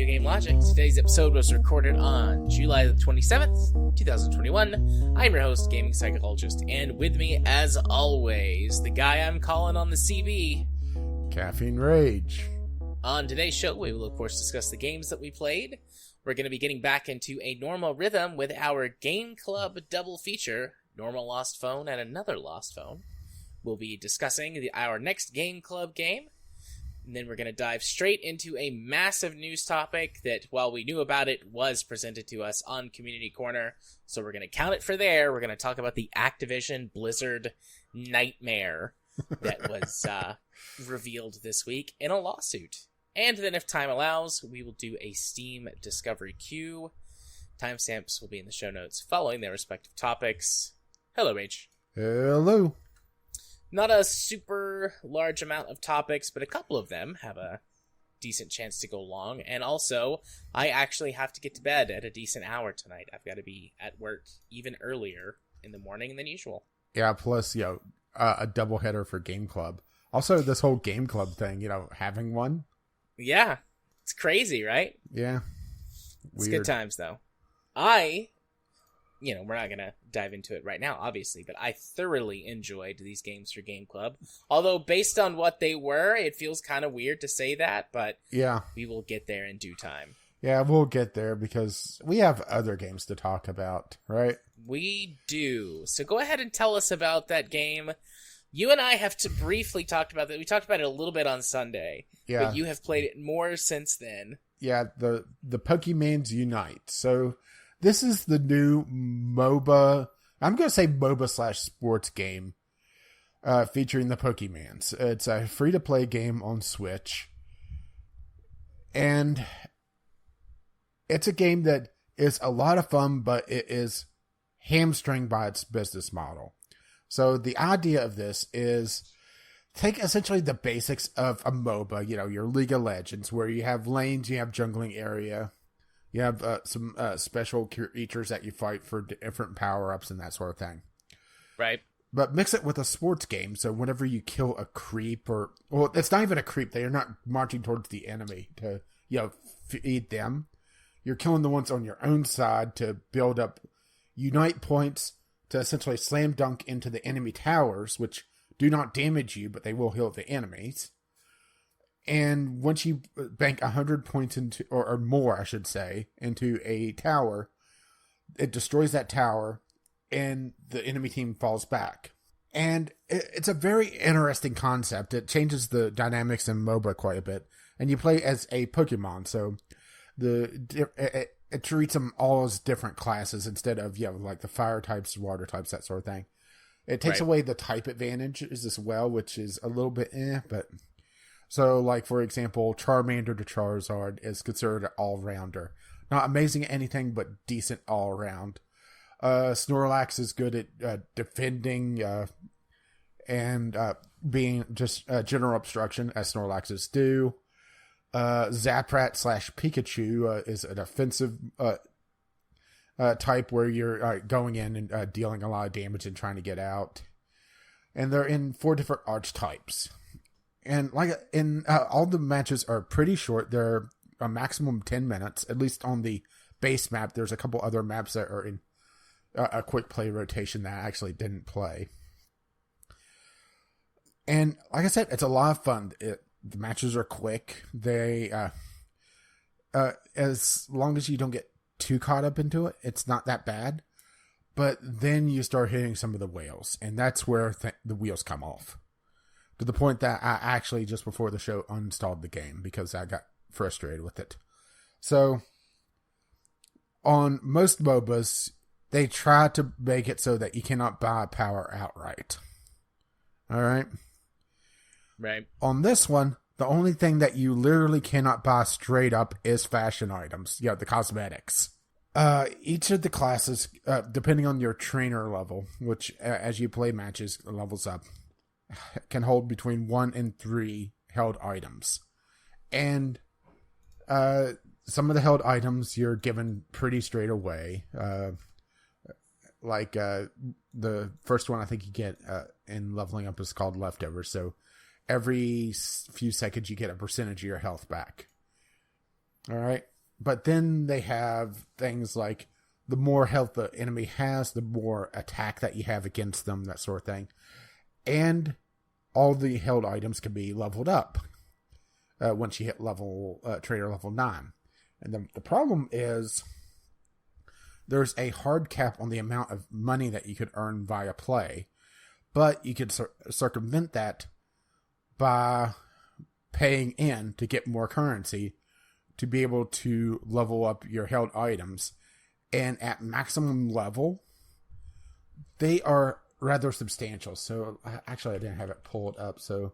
Video Game Logic. Today's episode was recorded on July the 27th, 2021. I'm your host, gaming psychologist, and with me, as always, the guy I'm calling on the CB, Caffeine Rage. On today's show, we will of course discuss the games that we played. We're going to be getting back into a normal rhythm with our Game Club double feature, Normal Lost Phone and Another Lost Phone. We'll be discussing our next Game Club game. And then we're going to dive straight into a massive news topic that, while we knew about it, was presented to us on Community Corner. So we're going to count it for there. We're going to talk about the Activision Blizzard nightmare that was revealed this week in a lawsuit. And then, if time allows, we will do a Steam Discovery Queue. Timestamps will be in the show notes following their respective topics. Hello, Rach. Hello. Not a super large amount of topics, but a couple of them have a decent chance to go long. And also, I actually have to get to bed at a decent hour tonight. I've got to be at work even earlier in the morning than usual. Yeah, plus, a doubleheader for Game Club. Also, this whole Game Club thing, having one. Yeah, it's crazy, right? Yeah. It's Weird. good times, though. We're not going to dive into it right now, obviously, but I thoroughly enjoyed these games for Game Club. Although, based on what they were, it feels kind of weird to say that, but yeah, we will get there in due time. Yeah, we'll get there because we have other games to talk about, right? We do. So go ahead and tell us about that game. You and I have briefly talked about that. We talked about it a little bit on Sunday, yeah. But you have played it more since then. Yeah, the Pokemans Unite. So this is the new MOBA. I'm going to say MOBA / sports game featuring the Pokemans. It's a free-to-play game on Switch. And it's a game that is a lot of fun, but it is hamstringed by its business model. So the idea of this is take essentially the basics of a MOBA, your League of Legends, where you have lanes, you have jungling area. You have some special creatures that you fight for different power-ups and that sort of thing. Right. But mix it with a sports game, so whenever you kill a creep it's not even a creep. They are not marching towards the enemy to, feed them. You're killing the ones on your own side to build up Unite points to essentially slam dunk into the enemy towers, which do not damage you, but they will heal the enemies. And once you bank 100 points into, or more, I should say, into a tower, it destroys that tower, and the enemy team falls back. And it's a very interesting concept. It changes the dynamics in MOBA quite a bit. And you play as a Pokemon, so it treats them all as different classes instead of, like the fire types, water types, that sort of thing. It takes away the type advantages as well, which is a little bit but... So, like, for example, Charmander to Charizard is considered an all-rounder. Not amazing at anything, but decent all-around. Snorlax is good at defending and being just general obstruction, as Snorlaxes do. Zaprat / Pikachu is an offensive type where you're going in and dealing a lot of damage and trying to get out. And they're in 4 different archetypes. And all the matches are pretty short. They're a maximum 10 minutes, at least on the base map. There's a couple other maps that are in a quick play rotation that I actually didn't play. And like I said, it's a lot of fun. The matches are quick. They, as long as you don't get too caught up into it, it's not that bad. But then you start hitting some of the whales, and that's where the wheels come off. To the point that I actually, just before the show, uninstalled the game because I got frustrated with it. So, on most MOBAs, they try to make it so that you cannot buy power outright. Alright? Right. On this one, the only thing that you literally cannot buy straight up is fashion items. The cosmetics. Each of the classes, depending on your trainer level, which as you play matches, levels up, can hold between 1 and 3 held items. And some of the held items you're given pretty straight away. The first one I think you get in leveling up is called Leftovers. So every few seconds you get a percentage of your health back. All right. but then they have things like the more health the enemy has, the more attack that you have against them, that sort of thing. And all the held items can be leveled up once you hit trader level 9. And the problem is there's a hard cap on the amount of money that you could earn via play, but you could circumvent that by paying in to get more currency to be able to level up your held items. And at maximum level, they are rather substantial. So actually I didn't have it pulled up, so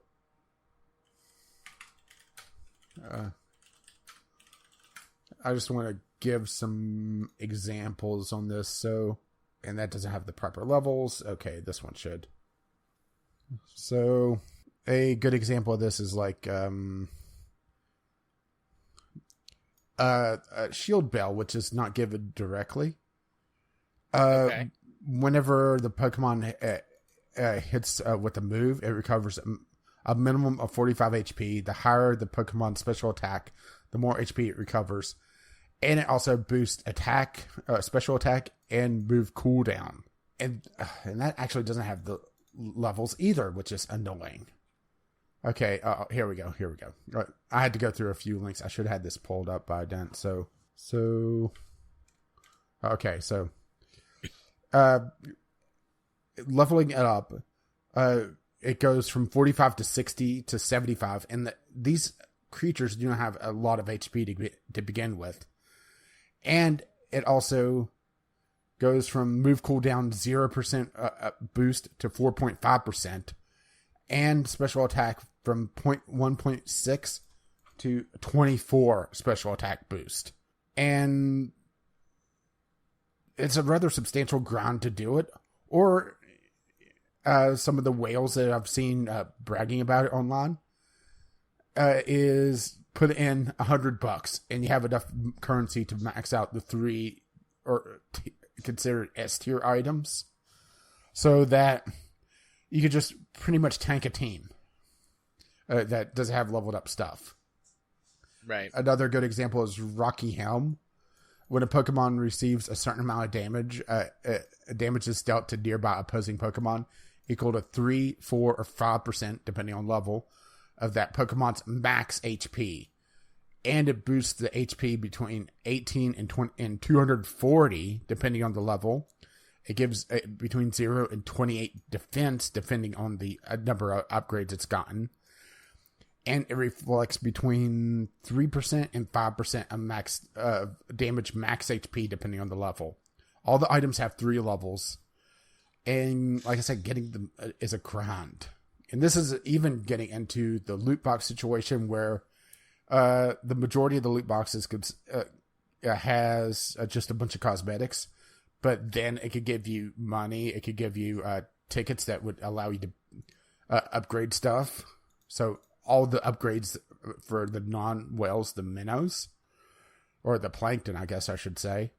I just want to give some examples on this. So, and that doesn't have the proper levels. Okay, this one should. So a good example of this is like a shield bell, which is not given directly. Okay. Whenever the Pokemon hits with a move, it recovers a minimum of 45 HP. The higher the Pokemon special attack, the more HP it recovers. And it also boosts attack, special attack, and move cooldown. And that actually doesn't have the levels either, which is annoying. Okay, here we go. I had to go through a few links. I should have had this pulled up, but I didn't. So, okay, so, leveling it up, it goes from 45 to 60 to 75, and these creatures do not have a lot of HP to begin with. And it also goes from move cooldown 0% boost to 4.5%, and special attack from 1.6 to 24 special attack boost. And it's a rather substantial grind to do it. Or some of the whales that I've seen bragging about it online is put in $100 and you have enough currency to max out the 3 or considered S tier items, so that you could just pretty much tank a team that doesn't have leveled up stuff. Right. Another good example is Rocky Helm. When a Pokemon receives a certain amount of damage, damage is dealt to nearby opposing Pokemon equal to 3, 4, or 5%, depending on level, of that Pokemon's max HP. And it boosts the HP between 18 and 240, depending on the level. It gives between 0 and 28 defense, depending on the number of upgrades it's gotten. And it reflects between 3% and 5% of max damage, max HP, depending on the level. All the items have 3 levels. And like I said, getting them is a grind. And this is even getting into the loot box situation where the majority of the loot boxes has just a bunch of cosmetics. But then it could give you money. It could give you tickets that would allow you to upgrade stuff. So all the upgrades for the non-whales, the minnows, or the plankton, I guess I should say,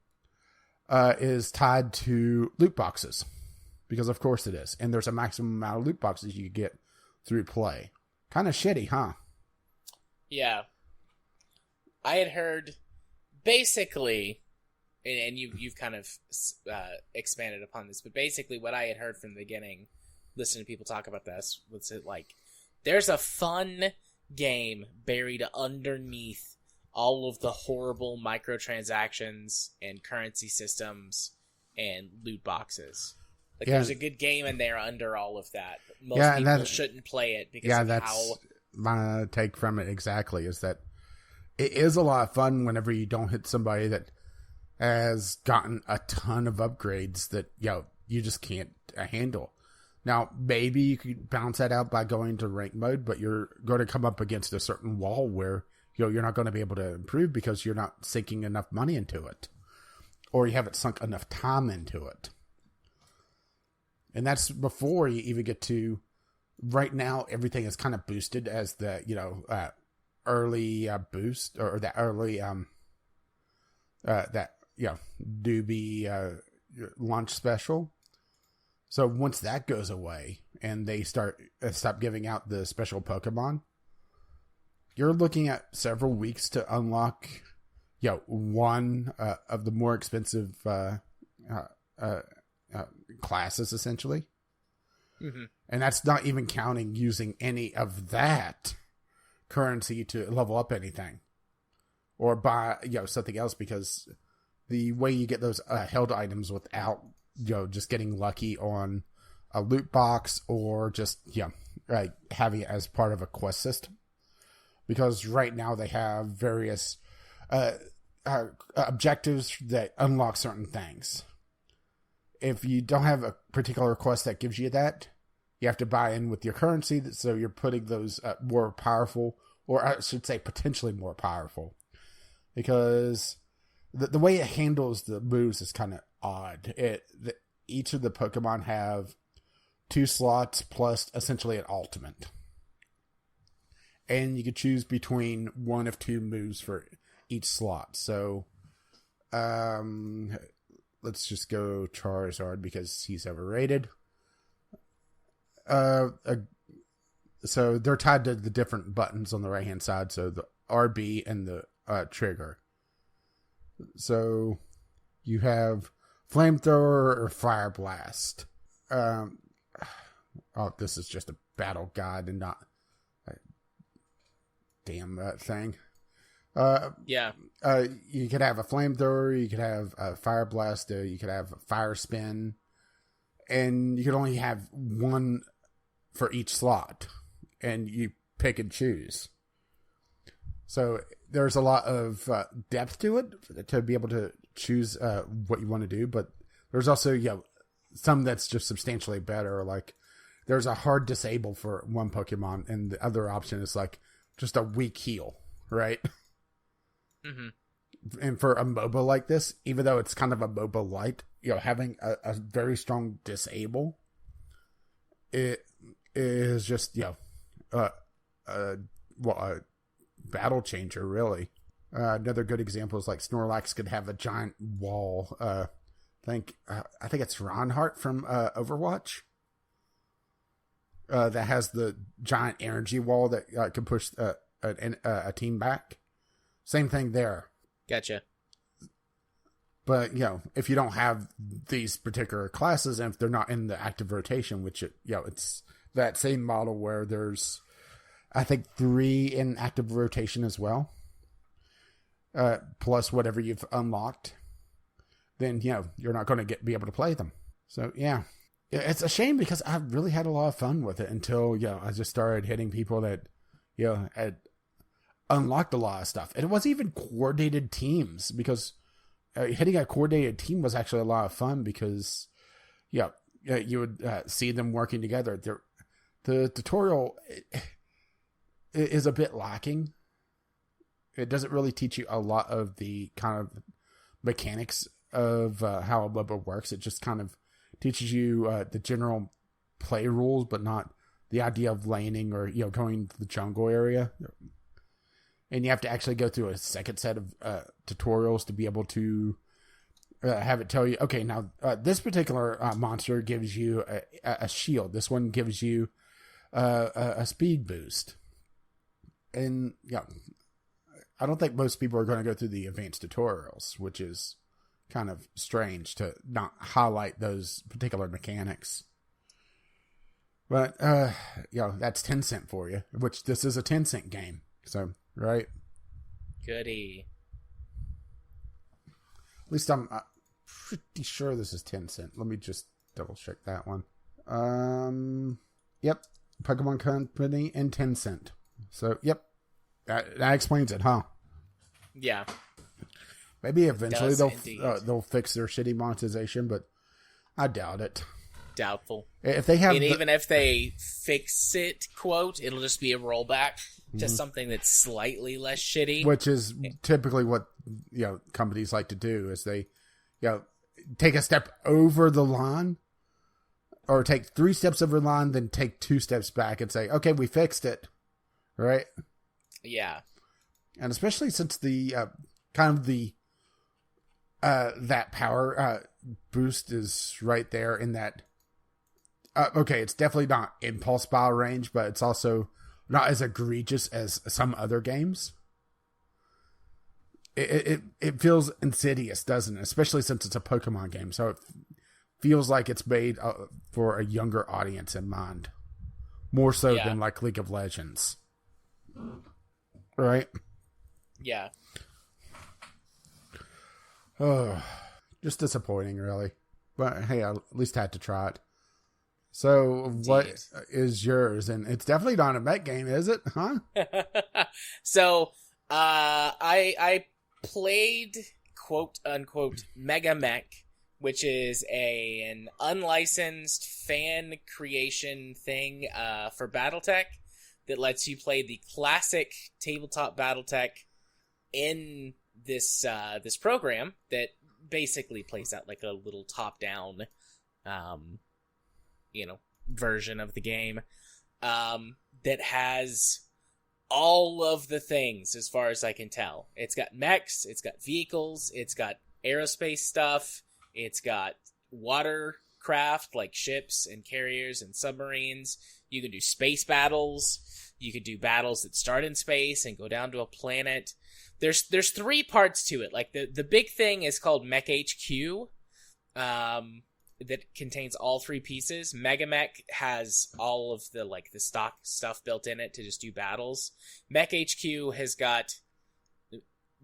is tied to loot boxes. Because of course it is. And there's a maximum amount of loot boxes you get through play. Kind of shitty, huh? Yeah. I had heard, basically, and you've kind of expanded upon this, but basically what I had heard from the beginning, listening to people talk about this, was it like, there's a fun game buried underneath all of the horrible microtransactions and currency systems and loot boxes. Like, there's a good game in there under all of that. But most people shouldn't play it because of that's my take from it exactly, is that it is a lot of fun whenever you don't hit somebody that has gotten a ton of upgrades that, you just can't handle. Now, maybe you could balance that out by going to rank mode, but you're going to come up against a certain wall where, you're not going to be able to improve because you're not sinking enough money into it. Or you haven't sunk enough time into it. And that's before you even get to, right now, everything is kind of boosted as the, early boost, or that early, doobie launch special. So once that goes away and they stop giving out the special Pokemon, you're looking at several weeks to unlock one of the more expensive classes, essentially. Mm-hmm. And that's not even counting using any of that currency to level up anything or buy something else, because the way you get those held items without just getting lucky on a loot box or just having it as part of a quest system, because right now they have various objectives that unlock certain things. If you don't have a particular quest that gives you that, you have to buy in with your currency, so you're putting those more powerful, or I should say potentially more powerful, because the way it handles the moves is kind of odd. Each of the Pokemon have 2 slots plus essentially an ultimate. And you can choose between one of 2 moves for each slot. So, let's just go Charizard because he's overrated. So they're tied to the different buttons on the right-hand side. So the RB and the trigger. So you have Flamethrower or Fire Blast. This is just a battle guide and not a damn thing. Yeah. You could have a Flamethrower, you could have a Fire Blast, you could have a Fire Spin, and you could only have one for each slot, and you pick and choose. So there's a lot of depth to it to be able to choose what you want to do, but there's also some that's just substantially better. Like there's a hard disable for one Pokemon, and the other option is like just a weak heal, right? Mm-hmm. And for a MOBA like this, even though it's kind of a MOBA light, having a very strong disable, it is just a battle changer, really. Another good example is like Snorlax could have a giant wall. I think it's Reinhardt from Overwatch that has the giant energy wall that can push a team back. Same thing there. Gotcha. But, if you don't have these particular classes, and if they're not in the active rotation, which, it's that same model where there's, I think, 3 in active rotation as well, plus whatever you've unlocked, then, you're not going to be able to play them. So, yeah. It's a shame because I really had a lot of fun with it until, I just started hitting people that, had unlocked a lot of stuff. And it wasn't even coordinated teams, because hitting a coordinated team was actually a lot of fun because you would see them working together. The tutorial is a bit lacking. It doesn't really teach you a lot of the kind of mechanics of how a MOBA works. It just kind of teaches you the general play rules, but not the idea of laning or going to the jungle area. And you have to actually go through a second set of tutorials to be able to have it tell you, okay, now this particular monster gives you a shield. This one gives you a speed boost. And I don't think most people are going to go through the advanced tutorials, which is kind of strange to not highlight those particular mechanics. But, that's Tencent for you, which this is a Tencent game. So, right? Goody. At least I'm pretty sure this is Tencent. Let me just double check that one. Yep. Pokemon Company and Tencent. So, yep. That explains it, huh? Yeah. Maybe eventually they'll fix their shitty monetization, but I doubt it. Doubtful. If they have, even if they fix it, quote, it'll just be a rollback to something that's slightly less shitty. Which is typically what companies like to do, is they take a step over the line, or take 3 steps over the line, then take 2 steps back and say, okay, we fixed it, right? Yeah. And especially since the kind of the that power boost is right there in that. Okay, it's definitely not impulse bile range, but it's also not as egregious as some other games. it feels insidious, doesn't it? Especially since it's a Pokemon game, so it feels like it's made for a younger audience in mind, more so than like League of Legends, right? Yeah. Oh, just disappointing, really. But hey, I at least had to try it. So, Indeed. What is yours? And it's definitely not a mech game, is it? Huh? So, I played quote unquote Mega Mech, which is an unlicensed fan creation thing for BattleTech that lets you play the classic tabletop BattleTech in this program that basically plays out like a little top down version of the game that has all of the things as far as I can tell. It's got mechs, it's got vehicles, it's got aerospace stuff, it's got watercraft like ships and carriers and submarines. You can do space battles. You can do battles that start in space and go down to a planet. There's 3 parts to it. Like the big thing is called Mech HQ. That contains all 3 pieces. Mega Mech has all of the stock stuff built in it to just do battles. Mech HQ has got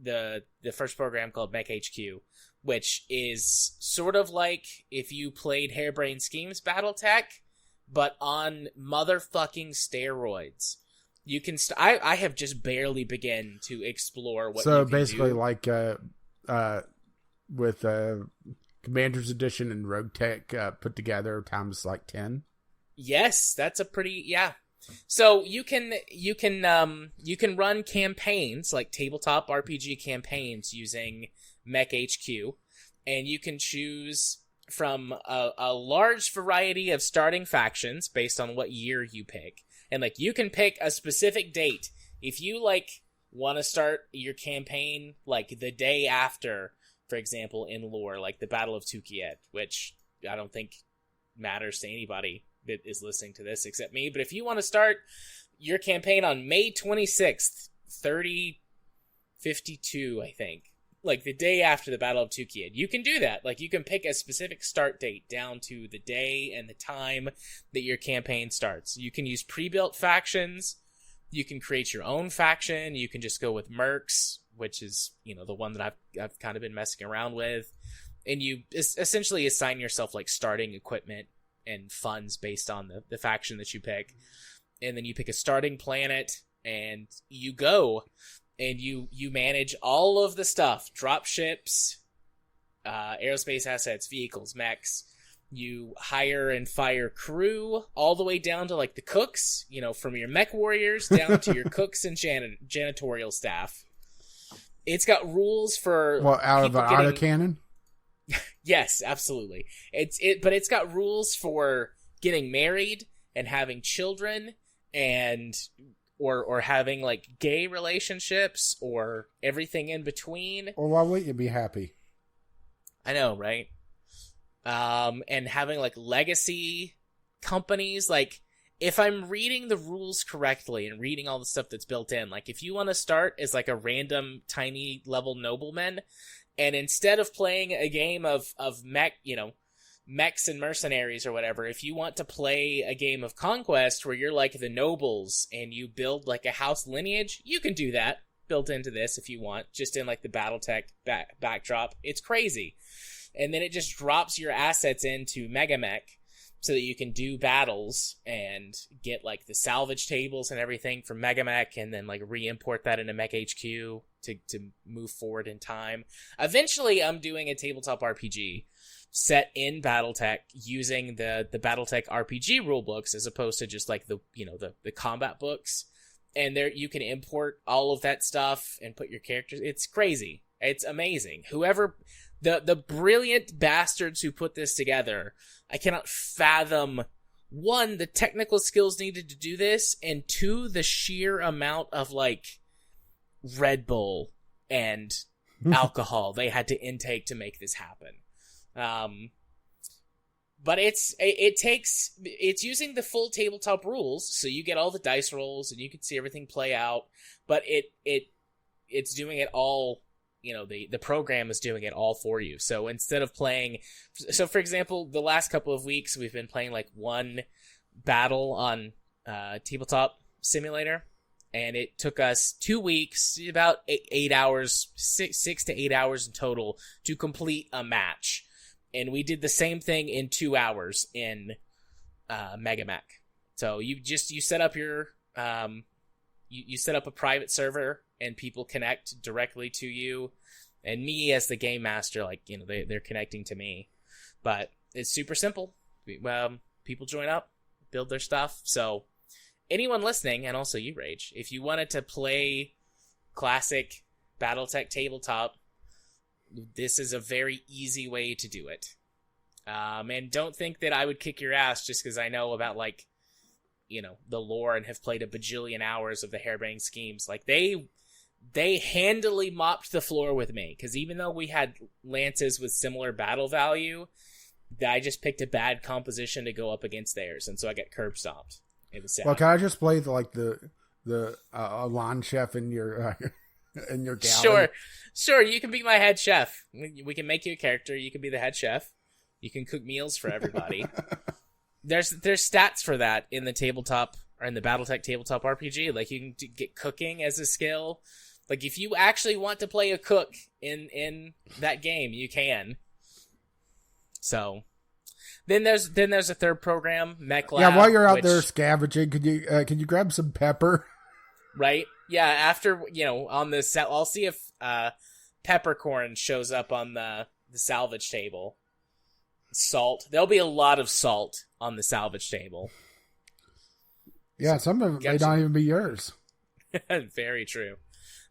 the first program called Mech HQ, which is sort of like if you played Harebrained Schemes BattleTech, but on motherfucking steroids. You can I have just barely begun to explore what you can basically do. Like with Commander's Edition and Rogue Tech put together times like 10. Yes, that's a pretty So you can run campaigns like tabletop RPG campaigns using Mech HQ, and you can choose from a large variety of starting factions based on what year you pick. And you can pick a specific date. If you want to start your campaign the day after, for example, in lore, like the Battle of Tukiet, which I don't think matters to anybody that is listening to this except me. But if you want to start your campaign on May 26th, 3052, I think, the day after the Battle of Tukiet, you can do that. You can pick a specific start date down to the day and the time that your campaign starts. You can use pre-built factions. You can create your own faction. You can just go with mercs, which is, the one that I've kind of been messing around with. And you essentially assign yourself starting equipment and funds based on the faction that you pick. And then you pick a starting planet and you go and you manage all of the stuff, drop ships, aerospace assets, vehicles, mechs. You hire and fire crew all the way down to the cooks, from your mech warriors down to your cooks and janitorial staff. It's got rules for out of an autocannon. Yes, absolutely. But it's got rules for getting married and having children and or having gay relationships or everything in between. Well, why wouldn't you be happy? I know, right? And having legacy companies. If I'm reading the rules correctly and reading all the stuff that's built in, if you want to start as a random tiny level nobleman, and instead of playing a game of mechs and mercenaries or whatever, if you want to play a game of conquest where you're the nobles and you build a house lineage, you can do that built into this if you want, just in the BattleTech backdrop. It's crazy. And then it just drops your assets into Mega Mech so that you can do battles and get the salvage tables and everything from Mega Mech, and then re-import that into Mech HQ to move forward in time. Eventually, I'm doing a tabletop RPG set in BattleTech using the BattleTech RPG rulebooks as opposed to just the combat books. And there you can import all of that stuff and put your characters. It's crazy. It's amazing. Whoever the brilliant bastards who put this together, I cannot fathom, 1, the technical skills needed to do this, and 2, the sheer amount of Red Bull and alcohol they had to intake to make this happen. But it's using the full tabletop rules, so you get all the dice rolls and you can see everything play out, but it's doing it all, the program is doing it all for you. So instead of playing, so for example, the last couple of weeks we've been playing like one battle on Tabletop Simulator, and it took us 2 weeks, about 8 hours, 6 to 8 hours in total to complete a match. And we did the same thing in 2 hours in MegaMech. So you set up your you set up a private server and people connect directly to you, and me as the game master, like, they're connecting to me. But it's super simple. People join up, build their stuff. So anyone listening, and also you, Rage, if you wanted to play classic BattleTech tabletop, this is a very easy way to do it. And don't think that I would kick your ass just because I know about, like, the lore and have played a bajillion hours of the harebrained schemes. Like, they handily mopped the floor with me, because even though we had lances with similar battle value, I just picked a bad composition to go up against theirs, and so I got curb stomped. It was sad. Well, can I just play the lawn chef in your in your galley? Sure. You can be my head chef. We can make you a character. You can be the head chef. You can cook meals for everybody. There's stats for that in the tabletop, or in the BattleTech tabletop RPG. Like, you can get cooking as a skill. Like, if you actually want to play a cook in that game, you can. So then there's a third program, Mech Lab. Yeah, while you're out there scavenging, can you grab some pepper? Right? Yeah, after, on the set, I'll see if peppercorn shows up on the salvage table. Salt. There'll be a lot of salt on the salvage table. Yeah, some of it may not even be yours. Very true.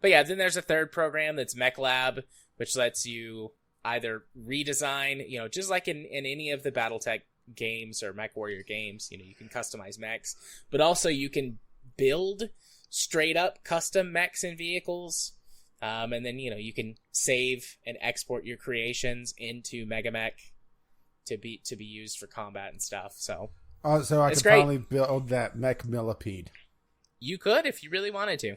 But yeah, then there's a third program that's Mech Lab, which lets you either redesign, just like in any of the BattleTech games or Mech Warrior games, you can customize mechs, but also you can build straight up custom mechs and vehicles. And then, you can save and export your creations into MegaMech to be used for combat and stuff. So I could finally build that mech millipede. You could if you really wanted to.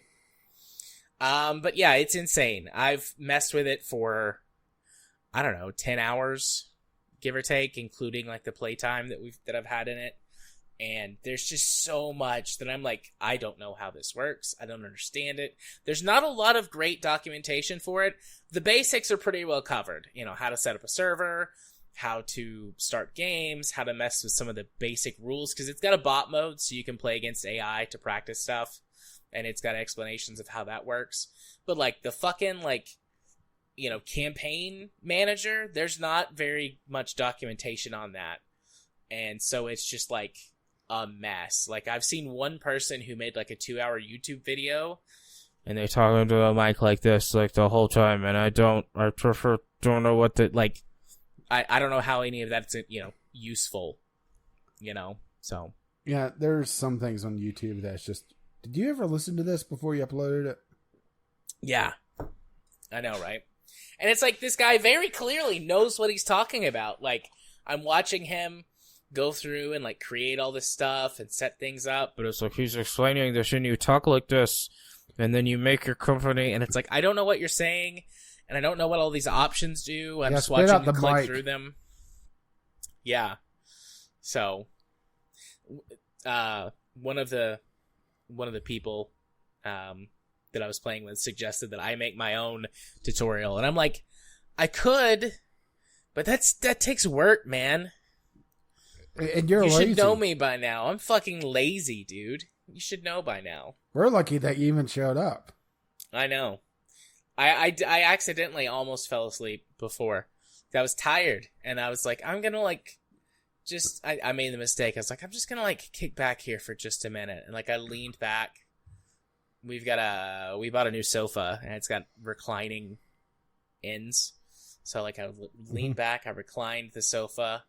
But yeah, it's insane. I've messed with it for, I don't know, 10 hours, give or take, including like the playtime that I've had in it. And there's just so much that I'm like, I don't know how this works. I don't understand it. There's not a lot of great documentation for it. The basics are pretty well covered. How to set up a server, how to start games, how to mess with some of the basic rules, because it's got a bot mode, so you can play against AI to practice stuff, and it's got explanations of how that works. But, like, the fucking, campaign manager, there's not very much documentation on that. And so it's just, like, a mess. Like, I've seen one person who made, like, a 2-hour YouTube video, and they're talking to a mic like this, like, the whole time, and I don't know what the, like, I don't know how any of that's, useful, so. Yeah, there's some things on YouTube that's just, did you ever listen to this before you uploaded it? Yeah. I know, right? And it's like, this guy very clearly knows what he's talking about. Like, I'm watching him go through and, like, create all this stuff and set things up, but it's like, he's explaining this and you talk like this, and then you make your company, and it's like, I don't know what you're saying, and I don't know what all these options do. I'm just watching you click through them. Yeah. So, one of the people that I was playing with suggested that I make my own tutorial, and I'm like, I could, but that takes work, man. And you lazy. Should know me by now. I'm fucking lazy, dude. You should know by now. We're lucky that you even showed up. I know. I accidentally almost fell asleep before. I was tired, and I was like, I'm gonna, like, I made the mistake. I was like, I'm just gonna, like, kick back here for just a minute. And, like, I leaned back. We bought a new sofa, and it's got reclining ends. So, like, I leaned back, I reclined the sofa,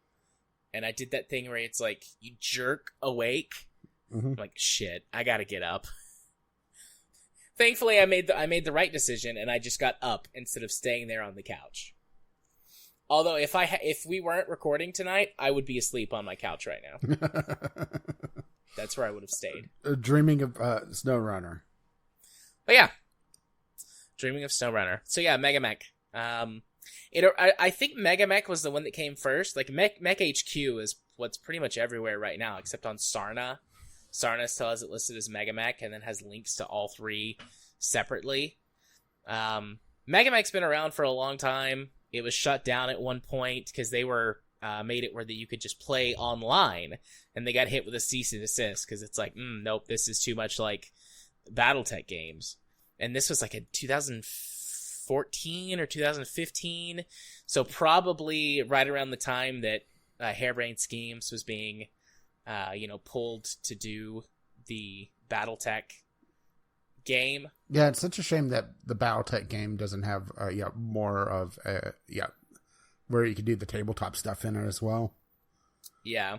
and I did that thing where it's like, you jerk awake. I'm like, shit, I gotta get up. Thankfully, I made the right decision, and I just got up instead of staying there on the couch. Although, if we weren't recording tonight, I would be asleep on my couch right now. That's where I would have stayed. Dreaming of SnowRunner. But yeah. Dreaming of SnowRunner. So yeah, Mega Mech. I think Mega Mech was the one that came first. Like Mech HQ is what's pretty much everywhere right now, except on Sarna. Sarna still has it listed as Mega Mech, and then has links to all three separately. Mega Mech's been around for a long time. It was shut down at one point because they were made it where that you could just play online, and they got hit with a cease and desist because it's like, nope, this is too much like BattleTech games. And this was like in 2014 or 2015, so probably right around the time that Harebrained Schemes was being, pulled to do the BattleTech game. Yeah, it's such a shame that the BattleTech game doesn't have more of where you can do the tabletop stuff in it as well. Yeah,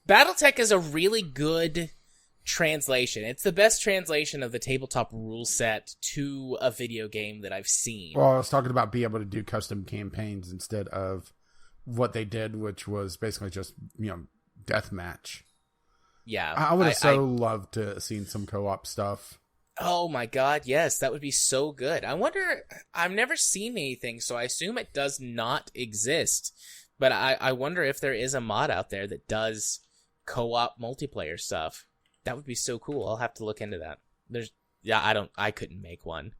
BattleTech is a really good translation. It's the best translation of the tabletop rule set to a video game that I've seen. Well, I was talking about being able to do custom campaigns instead of what they did, which was basically just deathmatch. Yeah, I would have loved to have seen some co-op stuff. Oh my god, yes, that would be so good. I wonder, I've never seen anything, so I assume it does not exist. But I wonder if there is a mod out there that does co-op multiplayer stuff. That would be so cool. I'll have to look into that. I couldn't make one.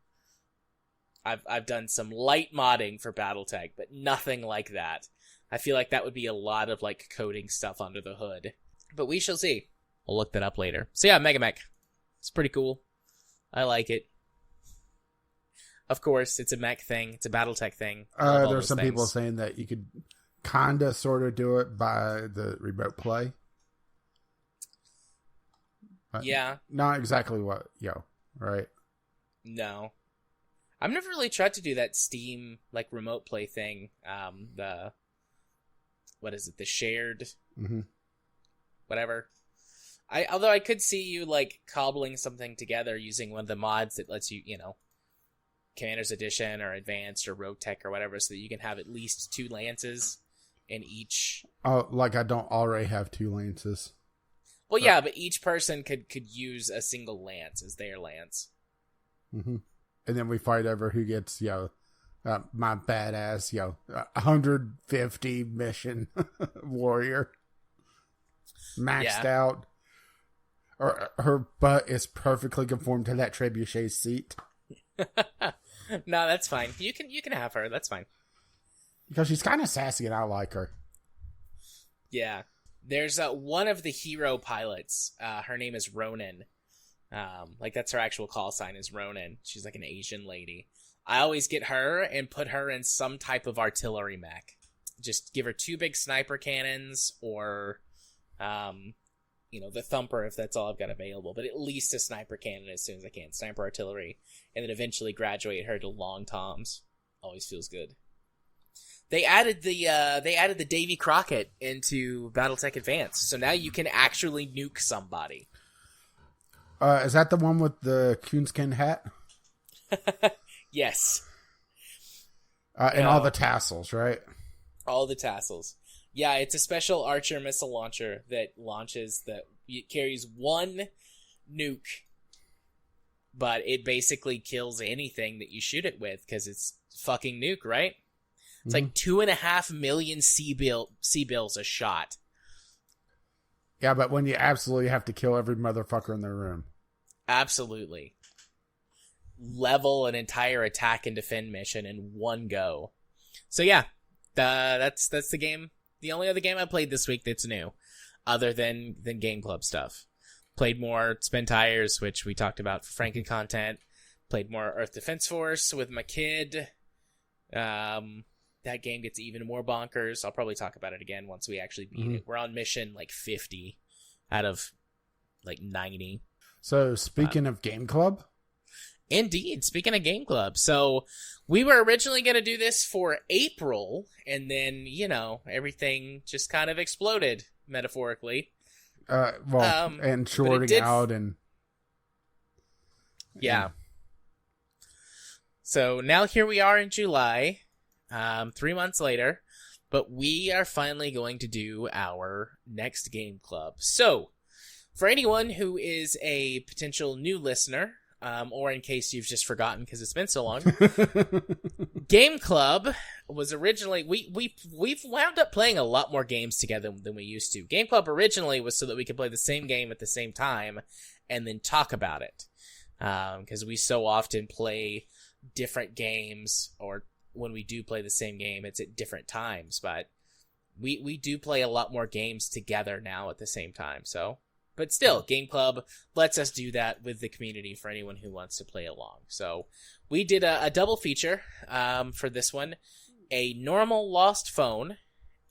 I've done some light modding for BattleTech, but nothing like that. I feel like that would be a lot of like coding stuff under the hood. But we shall see. We'll look that up later. So yeah, Mega Mech. It's pretty cool. I like it. Of course, it's a mech thing. It's a BattleTech thing. There's some people saying that you could kinda sort of do it by the remote play. Yeah. Not exactly right? No. I've never really tried to do that Steam, like, remote play thing. The shared... Mm-hmm. Whatever. Although I could see you, like, cobbling something together using one of the mods that lets you, Commander's Edition or Advanced or Rogue Tech or whatever, so that you can have at least 2 lances in each... Oh, like I don't already have 2 lances. Well, yeah, but each person could use a single lance as their lance. Mm-hmm. And then we fight over who gets, my badass, 150 mission warrior. Maxed out. Or her butt is perfectly conformed to that trebuchet seat. No, that's fine. You can have her. That's fine. Because she's kind of sassy and I like her. Yeah. There's one of the hero pilots. Her name is Ronin. That's her actual call sign is Ronin. She's like an Asian lady. I always get her and put her in some type of artillery mech. Just give her 2 big sniper cannons or, the thumper if that's all I've got available. But at least a sniper cannon as soon as I can. Sniper artillery. And then eventually graduate her to long toms. Always feels good. They added the Davy Crockett into BattleTech Advanced, so now you can actually nuke somebody. Is that the one with the coonskin hat? Yes. And all the tassels, right? All the tassels. Yeah, it's a special Archer missile launcher that it carries 1 nuke, but it basically kills anything that you shoot it with because it's fucking nuke, right? It's like 2.5 million C-bills a shot. Yeah, but when you absolutely have to kill every motherfucker in the room. Absolutely. Level an entire attack and defend mission in one go. So yeah, that's the game. The only other game I played this week that's new, other than Game Club stuff. Played more Spin Tires, which we talked about for Franken content. Played more Earth Defense Force with my kid. That game gets even more bonkers. I'll probably talk about it again once we actually beat it. We're on mission 50 out of 90. So speaking of Game Club? Indeed, speaking of Game Club. So we were originally going to do this for April, and then, everything just kind of exploded, metaphorically. And shorting out and... Yeah. So now here we are in July, 3 months later, but we are finally going to do our next Game Club. So, for anyone who is a potential new listener, or in case you've just forgotten because it's been so long, Game Club was originally we've wound up playing a lot more games together than we used to. Game Club originally was so that we could play the same game at the same time and then talk about it, because we so often play different games, or when we do play the same game, it's at different times. But we do play a lot more games together now at the same time. So, but still, Game Club lets us do that with the community for anyone who wants to play along. So we did a double feature for this one, a normal Lost Phone,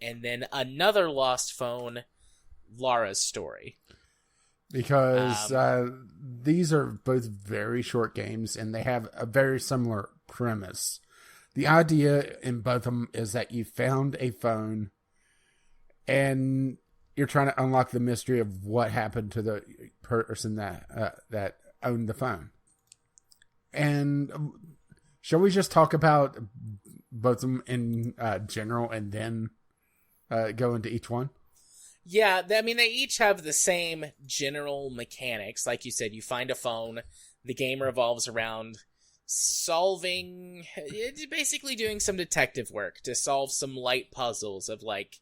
and then another Lost Phone, Lara's story. Because these are both very short games, and they have a very similar premise. The idea in both of them is that you found a phone, and you're trying to unlock the mystery of what happened to the person that owned the phone. And shall we just talk about both of them in general, and then go into each one? Yeah, I mean, they each have the same general mechanics. Like you said, you find a phone, the game revolves around solving, basically doing some detective work to solve some light puzzles of like,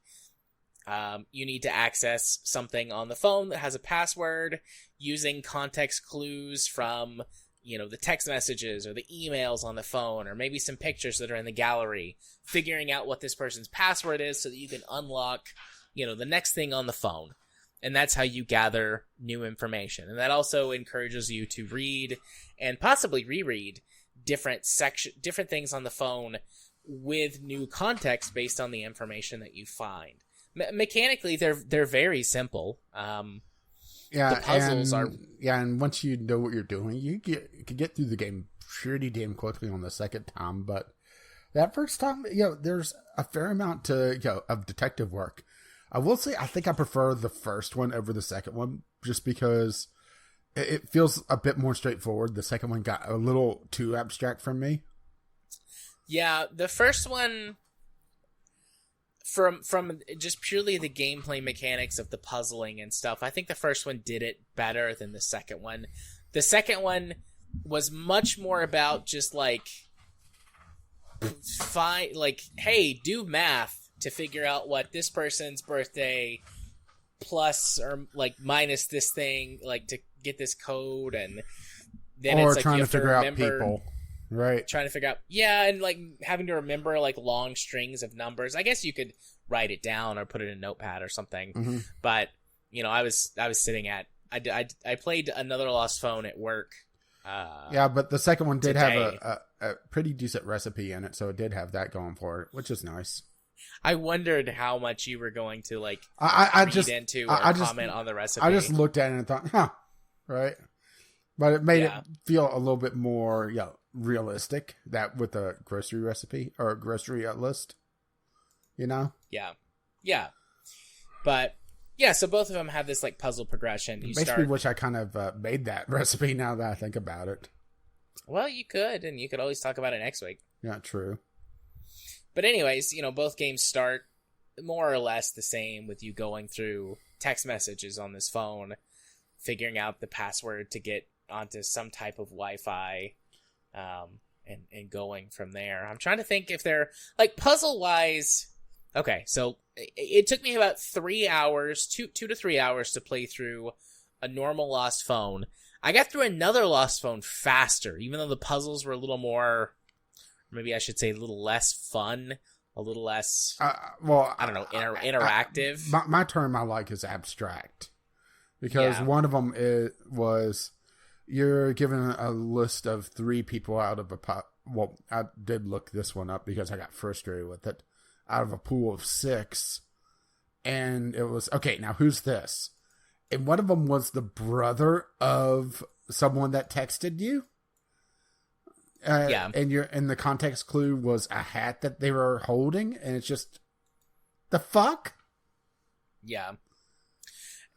you need to access something on the phone that has a password using context clues from, the text messages or the emails on the phone, or maybe some pictures that are in the gallery, figuring out what this person's password is so that you can unlock the next thing on the phone. And that's how you gather new information. And that also encourages you to read and possibly reread different things on the phone with new context based on the information that you find. Mechanically, they're very simple. Yeah, the puzzles are... Yeah, and once you know what you're doing, you can get through the game pretty damn quickly on the second time. But that first time, there's a fair amount of detective work. I will say, I think I prefer the first one over the second one, just because it feels a bit more straightforward. The second one got a little too abstract for me. Yeah, the first one, from just purely the gameplay mechanics of the puzzling and stuff, I think the first one did it better than the second one. The second one was much more about just hey, do math to figure out what this person's birthday plus or minus this thing, to get this code, and then or it's trying you to have figure to out people, right? Trying to figure out, and having to remember long strings of numbers. I guess you could write it down or put it in a notepad or something. Mm-hmm. But I was sitting at I played Another Lost Phone at work. Yeah, but the second one did today. have a pretty decent recipe in it, so it did have that going for it, which is nice. I wondered how much you were going to read into or comment on the recipe. I just looked at it and thought, right? But it made it feel a little bit more, realistic, that with a grocery recipe or a grocery list, Yeah. Yeah. But yeah, so both of them have this puzzle progression. You basically wish I kind of made that recipe now that I think about it. Well, you could, and you could always talk about it next week. Yeah, true. But anyways, both games start more or less the same, with you going through text messages on this phone, figuring out the password to get onto some type of Wi-Fi, and going from there. I'm trying to think if they're, puzzle-wise... Okay, so it took me about 3 hours, 2 to 3 hours to play through a normal Lost Phone. I got through Another Lost Phone faster, even though the puzzles were a little more... Maybe I should say a little less fun, a little less, I don't know, interactive. My term I like is abstract. Because one of them was, you're given a list of 3 people out of well, I did look this one up because I got frustrated with it, out of a pool of 6. And it was, okay, now who's this? And one of them was the brother of someone that texted you. And the context clue was a hat that they were holding, and it's just the fuck. Yeah.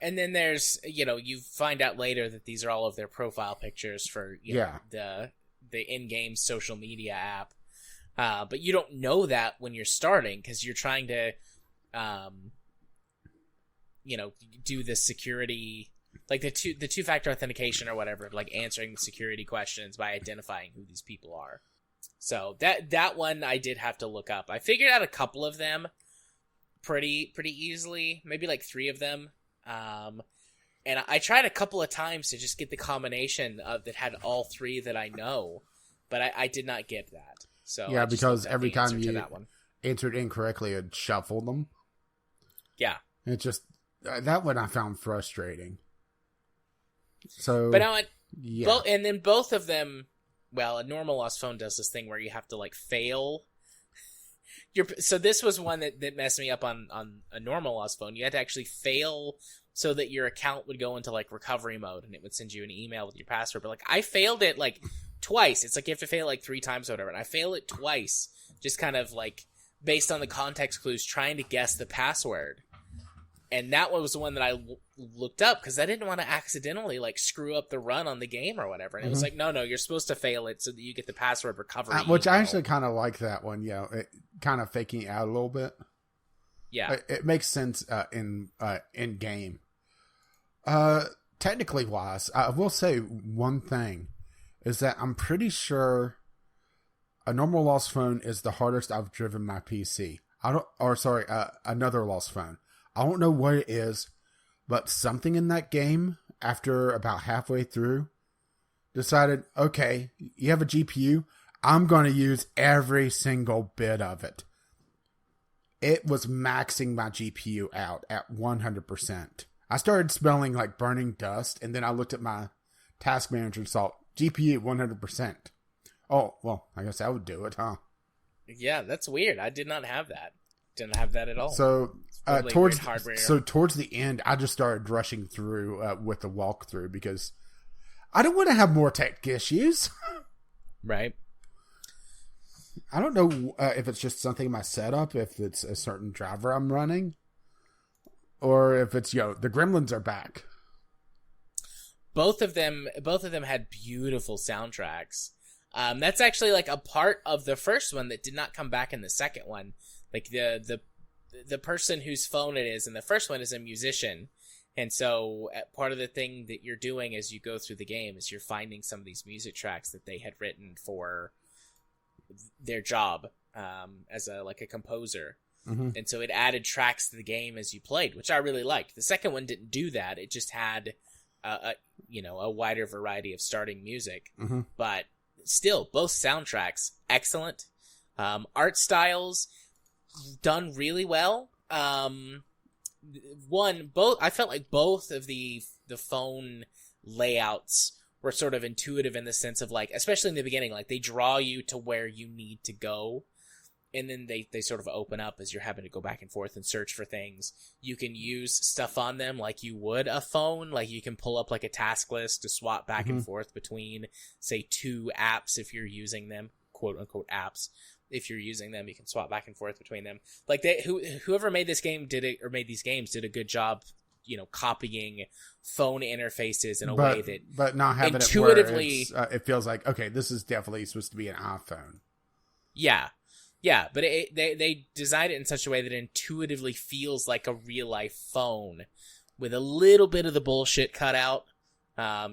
And then there's, you find out later that these are all of their profile pictures for the in-game social media app. But you don't know that when you're starting, because you're trying to, do the security like the two-factor authentication or whatever, like answering security questions by identifying who these people are. So that one I did have to look up. I figured out a couple of them pretty easily, maybe like 3 of them. And I tried a couple of times to just get the combination of that had all 3 that I know, but I did not get that. So yeah, because every time you answered incorrectly, it shuffled them. Yeah, it just that one I found frustrating. So, but now yeah, and then both of them. Well, a normal lost phone does this thing where you have to like fail. So this was one that messed me up on a normal lost phone. You had to actually fail so that your account would go into like recovery mode and it would send you an email with your password. But like I failed it like twice. It's like you have to fail like 3 times or whatever. And I failed it twice, just kind of like based on the context clues, trying to guess the password. And that one was the one that I looked up because I didn't want to accidentally like screw up the run on the game or whatever. And it was like, no, you're supposed to fail it so that you get the password recovery. Which I actually kind of like that one. It kind of faking it out a little bit. Yeah, it makes sense in game. Technically wise, I will say one thing is that I'm pretty sure a normal lost phone is the hardest I've driven my PC. Another lost phone. I don't know what it is, but something in that game, after about halfway through, decided, okay, you have a GPU, I'm going to use every single bit of it. It was maxing my GPU out at 100%. I started smelling like burning dust, and then I looked at my task manager and saw GPU 100%. Oh, well, I guess I would do it, huh? Yeah, that's weird. I did not have that. Didn't have that at all. So towards the end, I just started rushing through with the walkthrough because I don't want to have more tech issues. Right. I don't know if it's just something in my setup, if it's a certain driver I'm running, or if it's the gremlins are back. Both of them had beautiful soundtracks. That's actually like a part of the first one that did not come back in the second one. Like the person whose phone it is in the first one is a musician. And so part of the thing that you're doing as you go through the game is you're finding some of these music tracks that they had written for their job as a composer. Mm-hmm. And so it added tracks to the game as you played, which I really liked. The second one didn't do that. It just had a wider variety of starting music. Mm-hmm. But still, both soundtracks, excellent. Art styles done really well. I felt like both of the phone layouts were sort of intuitive in the sense of like, especially in the beginning, like they draw you to where you need to go, and then they sort of open up as you're having to go back and forth and search for things. You can use stuff on them like you would a phone, like you can pull up like a task list to swap back and forth between, say, 2 apps if you're using them, quote unquote apps. If you're using them, you can swap back and forth between them. Like whoever made this game made these games did a good job, copying phone interfaces in a way that, but not having intuitively, it feels like, okay, this is definitely supposed to be an iPhone. Yeah, but they designed it in such a way that it intuitively feels like a real life phone, with a little bit of the bullshit cut out,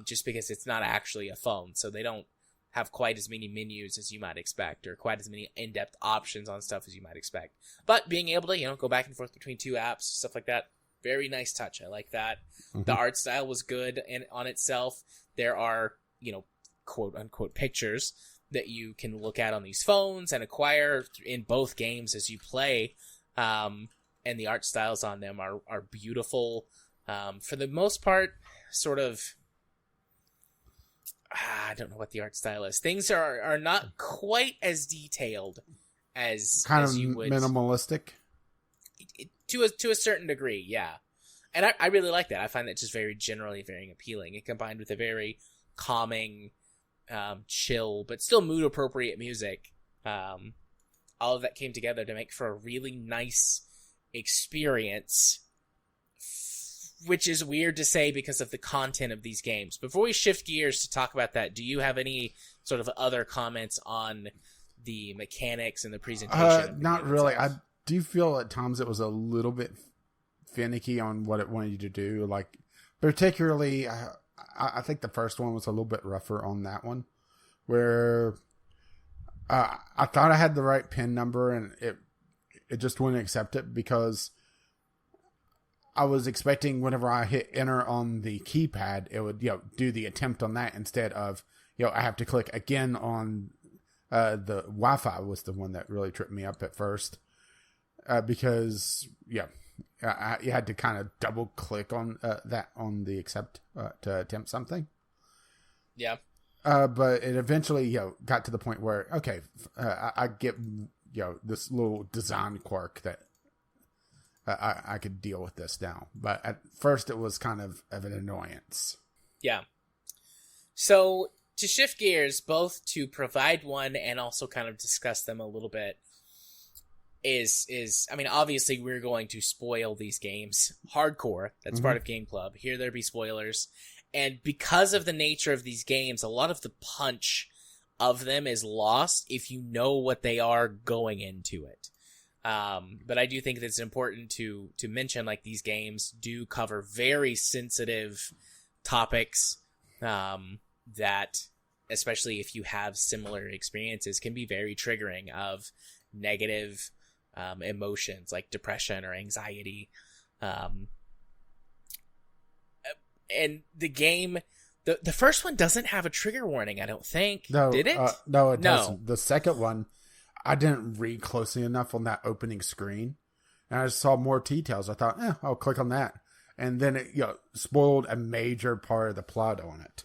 just because it's not actually a phone, so they don't have quite as many menus as you might expect, or quite as many in-depth options on stuff as you might expect. But being able to, go back and forth between 2 apps, stuff like that, very nice touch. I like that. Mm-hmm. The art style was good on itself. There are, quote-unquote pictures that you can look at on these phones and acquire in both games as you play. And the art styles on them are beautiful. For the most part, sort of... I don't know what the art style is. Things are not quite as detailed as you would. Minimalistic. To a certain degree, yeah. And I really like that. I find that just generally very appealing. It combined with a very calming, chill, but still mood appropriate music. All of that came together to make for a really nice experience. Which is weird to say because of the content of these games. Before we shift gears to talk about that, do you have any sort of other comments on the mechanics and the presentation? Not really. I do feel at times it was a little bit finicky on what it wanted you to do. Like, Particularly, I think the first one was a little bit rougher on that one, where I thought I had the right PIN number and it just wouldn't accept it because I was expecting whenever I hit enter on the keypad, it would, do the attempt on that instead of, I have to click again on the Wi-Fi was the one that really tripped me up at first. Because, you had to kind of double click on that on the accept to attempt something. Yeah. But it eventually, got to the point where, okay, I get, this little design quirk that I could deal with this now. But at first it was kind of an annoyance. Yeah. So to shift gears, both to provide one and also kind of discuss them a little bit, is I mean, obviously we're going to spoil these games hardcore. That's part of Game Club. Here there be spoilers. And because of the nature of these games, a lot of the punch of them is lost if you know what they are going into it. But I do think that it's important to mention, like, these games do cover very sensitive topics that, especially if you have similar experiences, can be very triggering of negative emotions like depression or anxiety. And the game, the first one doesn't have a trigger warning, I don't think. No, did it? No, it doesn't. The second one, I didn't read closely enough on that opening screen. And I just saw more details. I thought, I'll click on that. And then it spoiled a major part of the plot on it.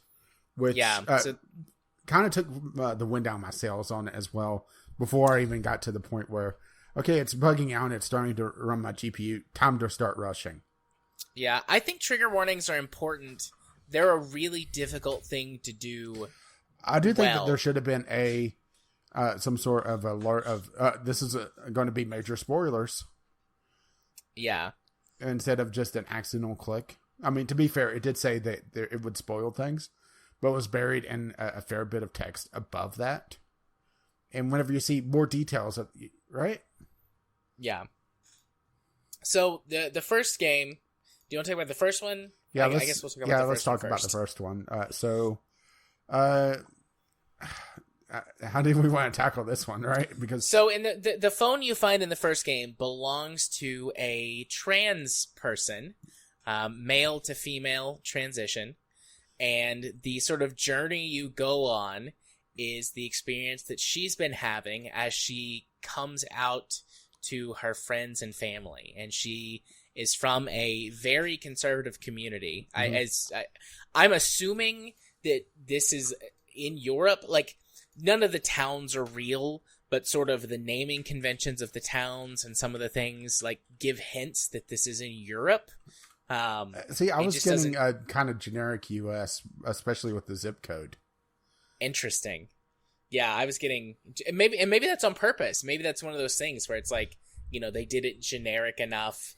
Which kind of took the wind down my sails on it as well. Before I even got to the point where, okay, it's bugging out and it's starting to run my GPU. Time to start rushing. Yeah, I think trigger warnings are important. They're a really difficult thing to do. I do think that there should have been some sort of alert of this is going to be major spoilers. Yeah. Instead of just an accidental click. I mean, to be fair, it did say that it would spoil things, but it was buried in a fair bit of text above that. And whenever you see more details, right? Yeah. So the first game, do you want to talk about the first one? Yeah, I guess we'll talk about the first let's talk one about first. the first one. How do we want to tackle this one, right? Because in the phone you find in the first game belongs to a trans person, male to female transition, and the sort of journey you go on is the experience that she's been having as she comes out to her friends and family, and she is from a very conservative community. I'm assuming that this is in Europe. Like, none of the towns are real, but sort of the naming conventions of the towns and some of the things like give hints that this is in Europe. See, I was getting a kind of generic US, especially with the zip code. Interesting. Yeah, I was getting maybe that's on purpose. Maybe that's one of those things where it's like, they did it generic enough,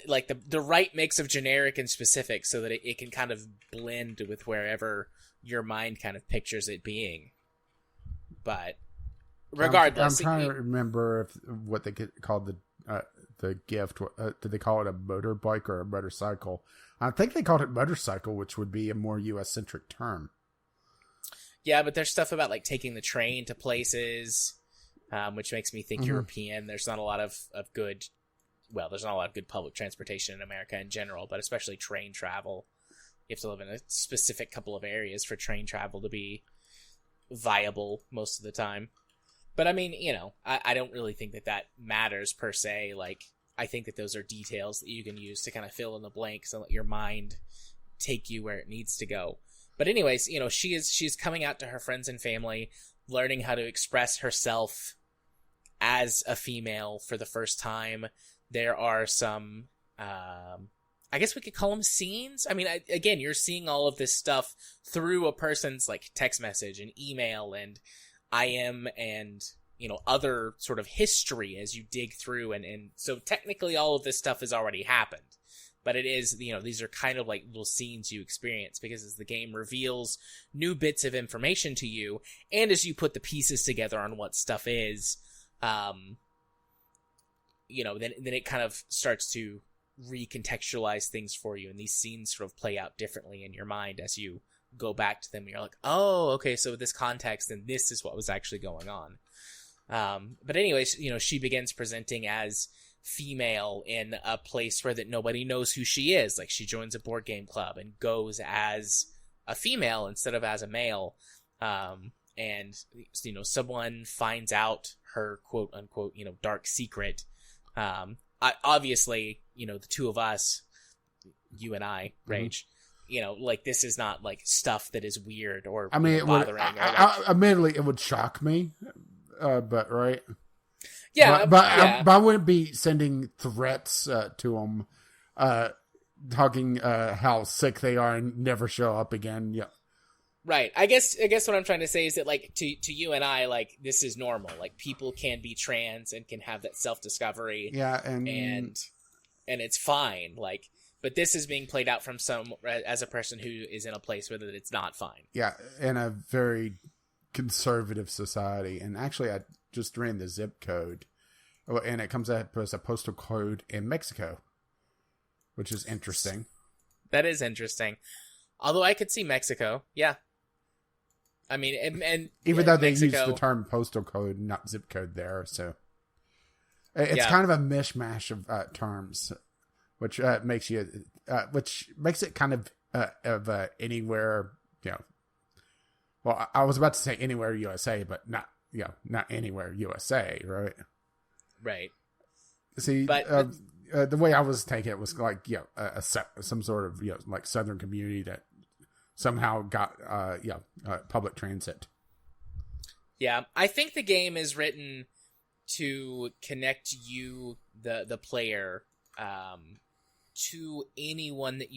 like the right mix of generic and specific, so that it can kind of blend with wherever your mind kind of pictures it being. But regardless, I'm trying to remember what they called the gift. Did they call it a motorbike or a motorcycle? I think they called it motorcycle, which would be a more U.S. centric term. Yeah, but there's stuff about like taking the train to places, which makes me think European. There's not a lot of good. Well, there's not a lot of good public transportation in America in general, but especially train travel. You have to live in a specific couple of areas for train travel to be viable most of the time. But I mean, I don't really think that matters per se. Like, I think that those are details that you can use to kind of fill in the blanks and let your mind take you where it needs to go. But anyways, she's coming out to her friends and family, learning how to express herself as a female for the first time. There are some, I guess we could call them scenes. I mean, again, you're seeing all of this stuff through a person's like text message and email and IM and, other sort of history as you dig through. And so technically all of this stuff has already happened. But it is, these are kind of like little scenes you experience, because as the game reveals new bits of information to you, and as you put the pieces together on what stuff is, then it kind of starts to recontextualize things for you, and these scenes sort of play out differently in your mind as you go back to them. You're like, oh, okay, so this context, and this is what was actually going on. But anyways, she begins presenting as female in a place where that nobody knows who she is. Like, she joins a board game club and goes as a female instead of as a male. And someone finds out her quote unquote, dark secret. Obviously, the two of us, you and I, Rage, like, this is not like stuff that is weird or bothering. Admittedly, it would shock me, but right. Yeah, but I wouldn't be sending threats to them, talking how sick they are and never show up again. Yeah. Right. I guess what I'm trying to say is that, like, to you and I, like, this is normal. Like, people can be trans and can have that self-discovery. Yeah, and it's fine. Like, but this is being played out from as a person who is in a place where it's not fine. Yeah, in a very conservative society. And actually, I just ran the zip code, and it comes up as a postal code in Mexico, which is interesting. That is interesting. Although I could see Mexico. Yeah. I mean, and even though they use the term postal code, not zip code there, so it's kind of a mishmash of terms, which makes it kind of anywhere. Well, I was about to say anywhere USA, but not anywhere USA, right? Right. See, but the way I was taking it was like some sort of like Southern community that somehow got public transit. Yeah, I think the game is written to connect you, the player, to anyone that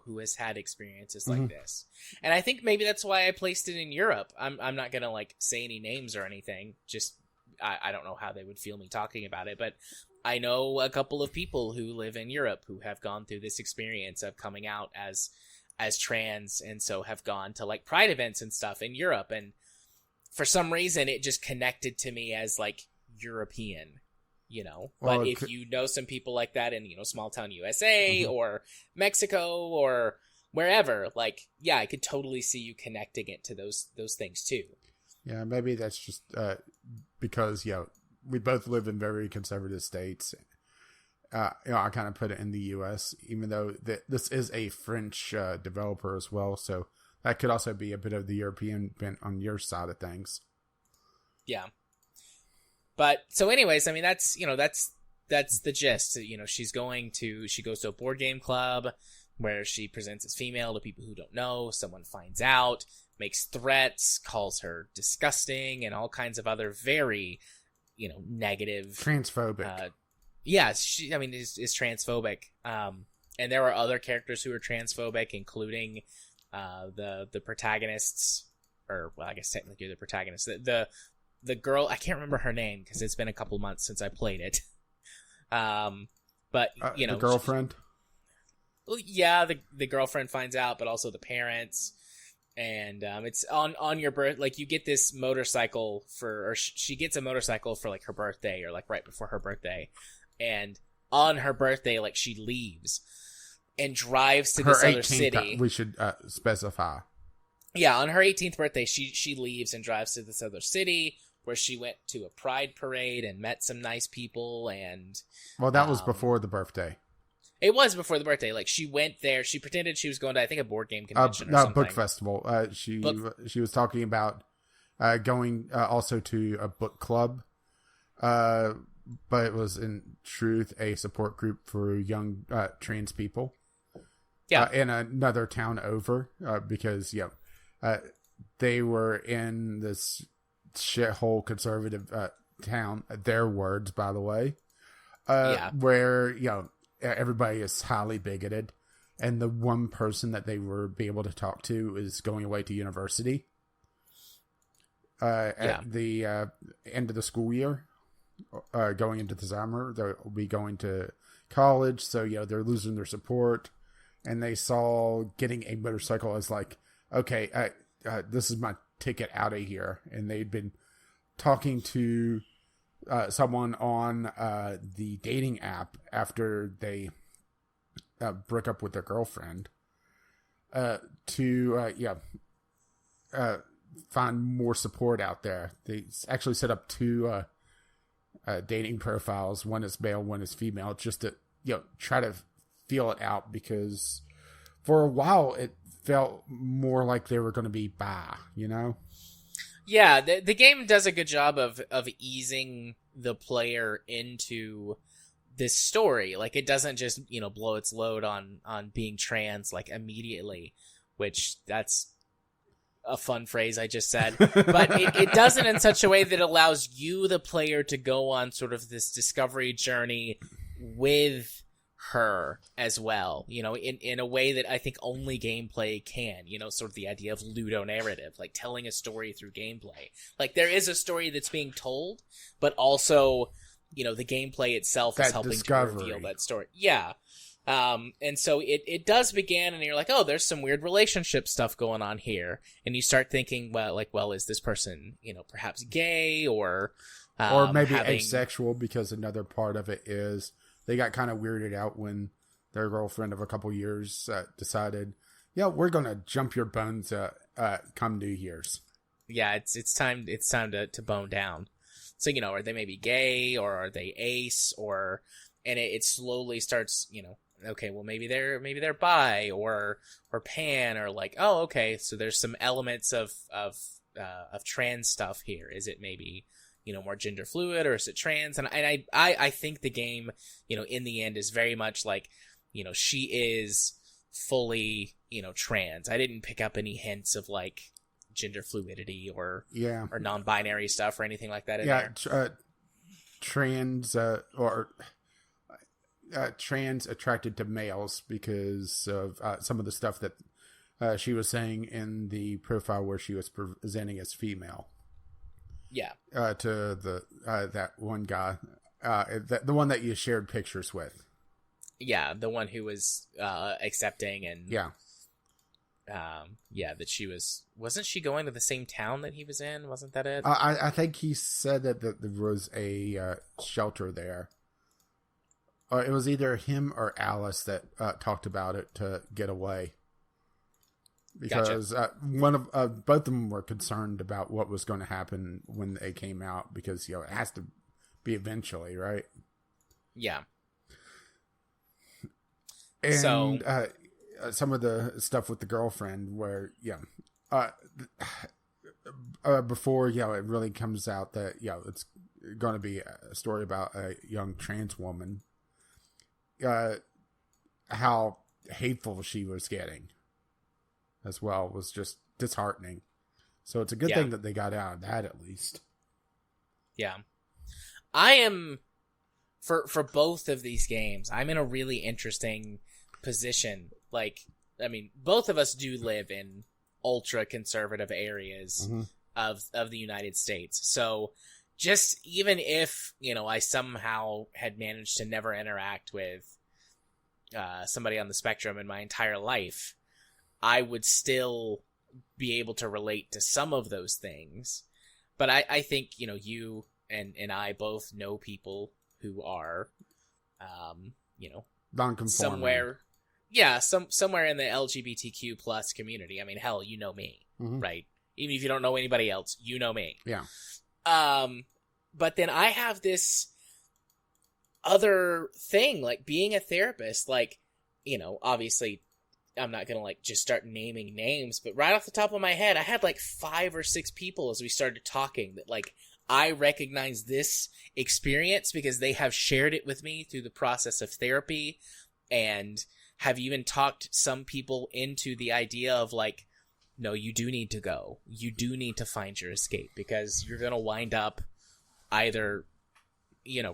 who has had experiences like this. And I think maybe that's why I placed it in Europe. I'm not gonna like say any names or anything. Just I don't know how they would feel me talking about it, but I know a couple of people who live in Europe who have gone through this experience of coming out as trans, and so have gone to like pride events and stuff in Europe, and for some reason it just connected to me as like European, but if you know some people like that in small town USA or Mexico or wherever, like, yeah, I could totally see you connecting it to those things too. Yeah, maybe that's just because we both live in very conservative states. I kind of put it in the U.S., even though this is a French developer as well, so that could also be a bit of the European bent on your side of things. Yeah. But so, anyways, I mean, that's the gist. She goes to a board game club where she presents as female to people who don't know. Someone finds out, makes threats, calls her disgusting, and all kinds of other very, negative, transphobic. Yeah, she is transphobic. And there are other characters who are transphobic, including the protagonists, or well, I guess technically the protagonists. The girl, I can't remember her name because it's been a couple months since I played it. But the girlfriend. The girlfriend finds out, but also the parents. And it's on your birth, like, you get this motorcycle she gets a motorcycle for like her birthday, or like right before her birthday, and on her birthday, like, she leaves and drives to this other city. We should specify. Yeah, on her 18th birthday, she leaves and drives to this other city where she went to a pride parade and met some nice people. And well, that was before the birthday. It was before the birthday. Like, she went there. She pretended she was going to, I think, a board game convention or something. Book festival. She was talking about going also to a book club, but it was in truth a support group for young trans people. Yeah, in another town over, because they were in this shithole conservative town. Their words, by the way, where everybody is highly bigoted, and the one person that they were be able to talk to is going away to university at the end of the school year, going into the summer. They'll be going to college, so they're losing their support, and they saw getting a motorcycle as like, okay, this is my ticket out of here. And they'd been talking to someone on the dating app after they break up with their girlfriend, to find more support out there. They actually set up two dating profiles. One is male, one is female, just to try to feel it out, because for a while it felt more like they were going to be bi, Yeah, the game does a good job of easing the player into this story. Like, it doesn't just, blow its load on being trans, like, immediately, which that's a fun phrase I just said. But it does it in such a way that allows you, the player, to go on sort of this discovery journey with her as well, in a way that I think only gameplay can, sort of the idea of ludonarrative, like telling a story through gameplay. Like, there is a story that's being told, but also, the gameplay itself is helping to reveal that story. Yeah. And so it does begin, and you're like, oh, there's some weird relationship stuff going on here. And you start thinking, well, is this person, perhaps gay or maybe asexual, because another part of it is they got kind of weirded out when their girlfriend of a couple years decided, we're going to jump your bones come New Year's. Yeah, it's time to bone down. So, are they maybe gay, or are they ace, and it slowly starts, okay, well, maybe they're bi or pan, or like, oh, okay, so there's some elements of trans stuff here. Is it maybe, more gender fluid, or is it trans? And I think the game, in the end is very much like, she is fully, trans. I didn't pick up any hints of like gender fluidity or non-binary stuff or anything like that in there. Trans trans attracted to males because of some of the stuff that she was saying in the profile where she was presenting as female. Yeah. To the that one guy, the one that you shared pictures with. Yeah, the one who was accepting and that she wasn't she going to the same town that he was in? Wasn't that it? I think he said that there was a shelter there. It was either him or Alice that talked about it to get away. Because both of them were concerned about what was going to happen when they came out, because it has to be eventually, right? Yeah. And so, some of the stuff with the girlfriend, where before it really comes out that it's going to be a story about a young trans woman, how hateful she was getting as well was just disheartening. So it's a good thing that they got out of that, at least. Yeah. I am, for both of these games, I'm in a really interesting position. Like, I mean, both of us do live in ultra conservative areas of the United States. So just even if, I somehow had managed to never interact with somebody on the spectrum in my entire life, I would still be able to relate to some of those things. But I think, you and I both know people who are, non-conforming. Somewhere in the LGBTQ plus community. I mean, hell, you know me, right? Even if you don't know anybody else, you know me. Yeah. But then I have this other thing, like being a therapist, like, obviously I'm not going to just start naming names, but right off the top of my head, I had 5 or 6 people as we started talking that I recognize this experience because they have shared it with me through the process of therapy, and have even talked some people into the idea of no, you do need to go. You do need to find your escape, because you're going to wind up either,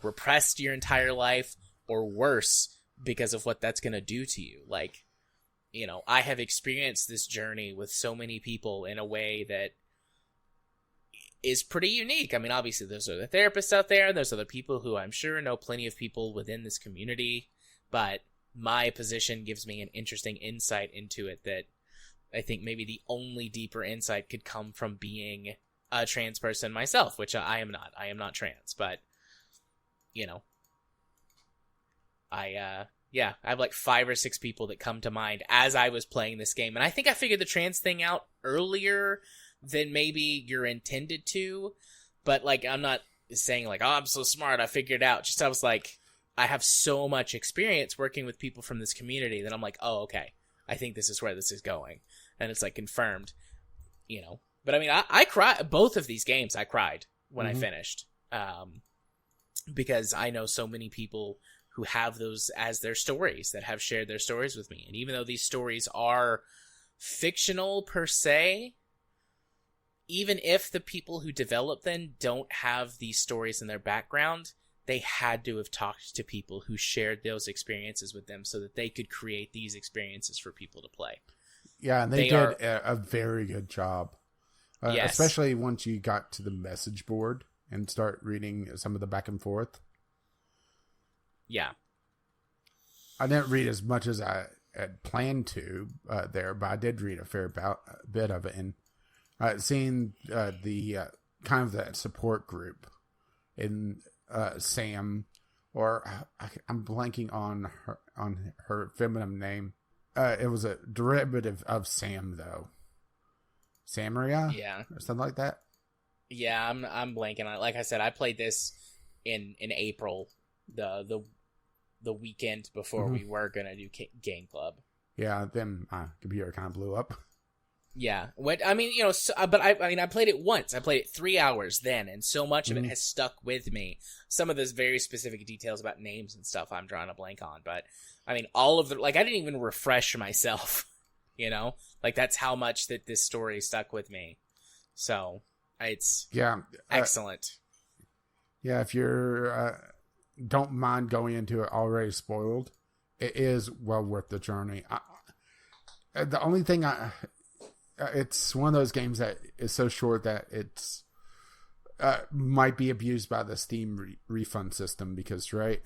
repressed your entire life, or worse, because of what that's going to do to you. I have experienced this journey with so many people in a way that is pretty unique. I mean, obviously, there's other therapists out there, and there's other people who I'm sure know plenty of people within this community, but my position gives me an interesting insight into it that I think maybe the only deeper insight could come from being a trans person myself, which I am not. I am not trans, but, Yeah, I have like 5 or 6 people that come to mind as I was playing this game. And I think I figured the trans thing out earlier than maybe you're intended to. But, like, I'm not saying, like, oh, I'm so smart, I figured it out. Just I was like, I have so much experience working with people from this community that I'm like, oh, okay, I think this is where this is going. And it's, like, confirmed, you know. But, I mean, I cried. Both of these games, I cried when I finished. Because I know so many people who have those as their stories, that have shared their stories with me. And even though these stories are fictional per se, even if the people who develop them don't have these stories in their background, they had to have talked to people who shared those experiences with them so that they could create these experiences for people to play. Yeah, and they did a very good job. Yes. Especially once you got to the message board and start reading some of the back and forth. Yeah. I didn't read as much as I had planned to there, but I did read a fair bit of it. And seeing the kind of that support group in Sam, or I'm blanking on her feminine name. It was a derivative of Sam, though. Samaria? Yeah. Or something like that? Yeah, I'm blanking on it. Like I said, I played this in April, the weekend before we were gonna do Game Club. Yeah, then my computer kind of blew up. Yeah, I mean, you know, but I played it once. I played it 3 hours then, and so much of it has stuck with me. Some of those very specific details about names and stuff I'm drawing a blank on, but I mean, all of the, like, I didn't even refresh myself, you know, like, that's how much that this story stuck with me. So it's excellent. Yeah, if you're don't mind going into it already spoiled, it is well worth the journey. The only thing it's one of those games that is so short that it's might be abused by the Steam refund system because, right?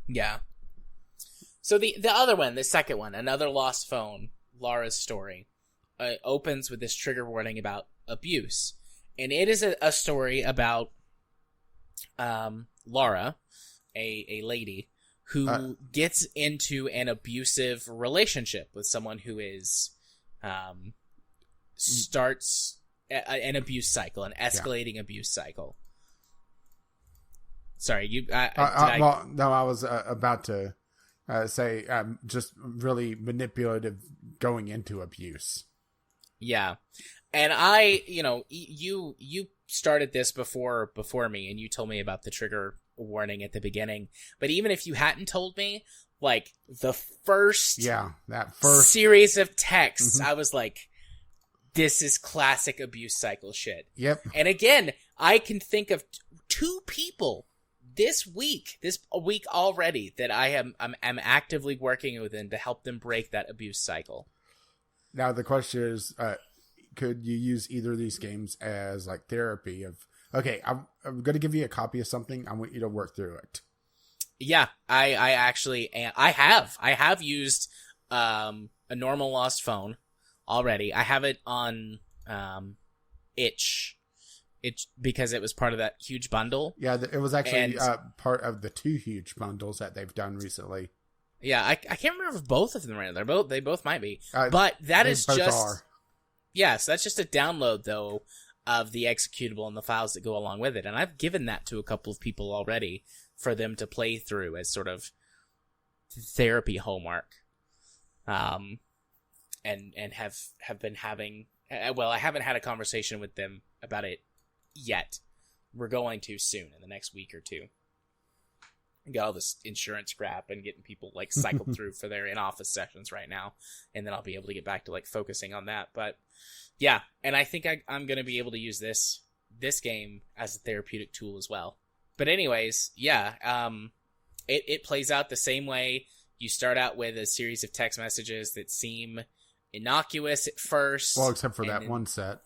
Yeah. So the other one, the second one, Another Lost Phone, Laura's story, opens with this trigger warning about abuse. And it is a story about Laura, a lady, who gets into an abusive relationship with someone who is starts an abuse cycle, an escalating abuse cycle. Sorry, you. Well, no, I was about to say just really manipulative going into abuse. Yeah, and I, you know, you started this before me, and you told me about the trigger warning at the beginning. But even if you hadn't told me, like, the first series of texts, I was like, this is classic abuse cycle shit. Yep. And again, I can think of 2 people this week already that I'm actively working with them to help them break that abuse cycle. Now the question is, could you use either of these games as like therapy of, okay, I'm going to give you a copy of something, I want you to work through it? Yeah, I actually I have used a normal Lost Phone already. I have it on itch. It's because it was part of that huge bundle. Yeah, it was actually part of the 2 huge bundles that they've done recently. Yeah, I can't remember if both of them are. They both might be. But that is just yeah, so that's just a download though of the executable and the files that go along with it. And I've given that to a couple of people already for them to play through as sort of therapy homework. And have been having, well, I haven't had a conversation with them about it yet. We're going to soon, in the next week or 2. Got all this insurance crap and getting people like cycled through for their in-office sessions right now, and then I'll be able to get back to like focusing on that. But yeah, and I think I'm going to be able to use this game as a therapeutic tool as well. But anyways, yeah, it plays out the same way. You start out with a series of text messages that seem innocuous at first. Well, except for that one set.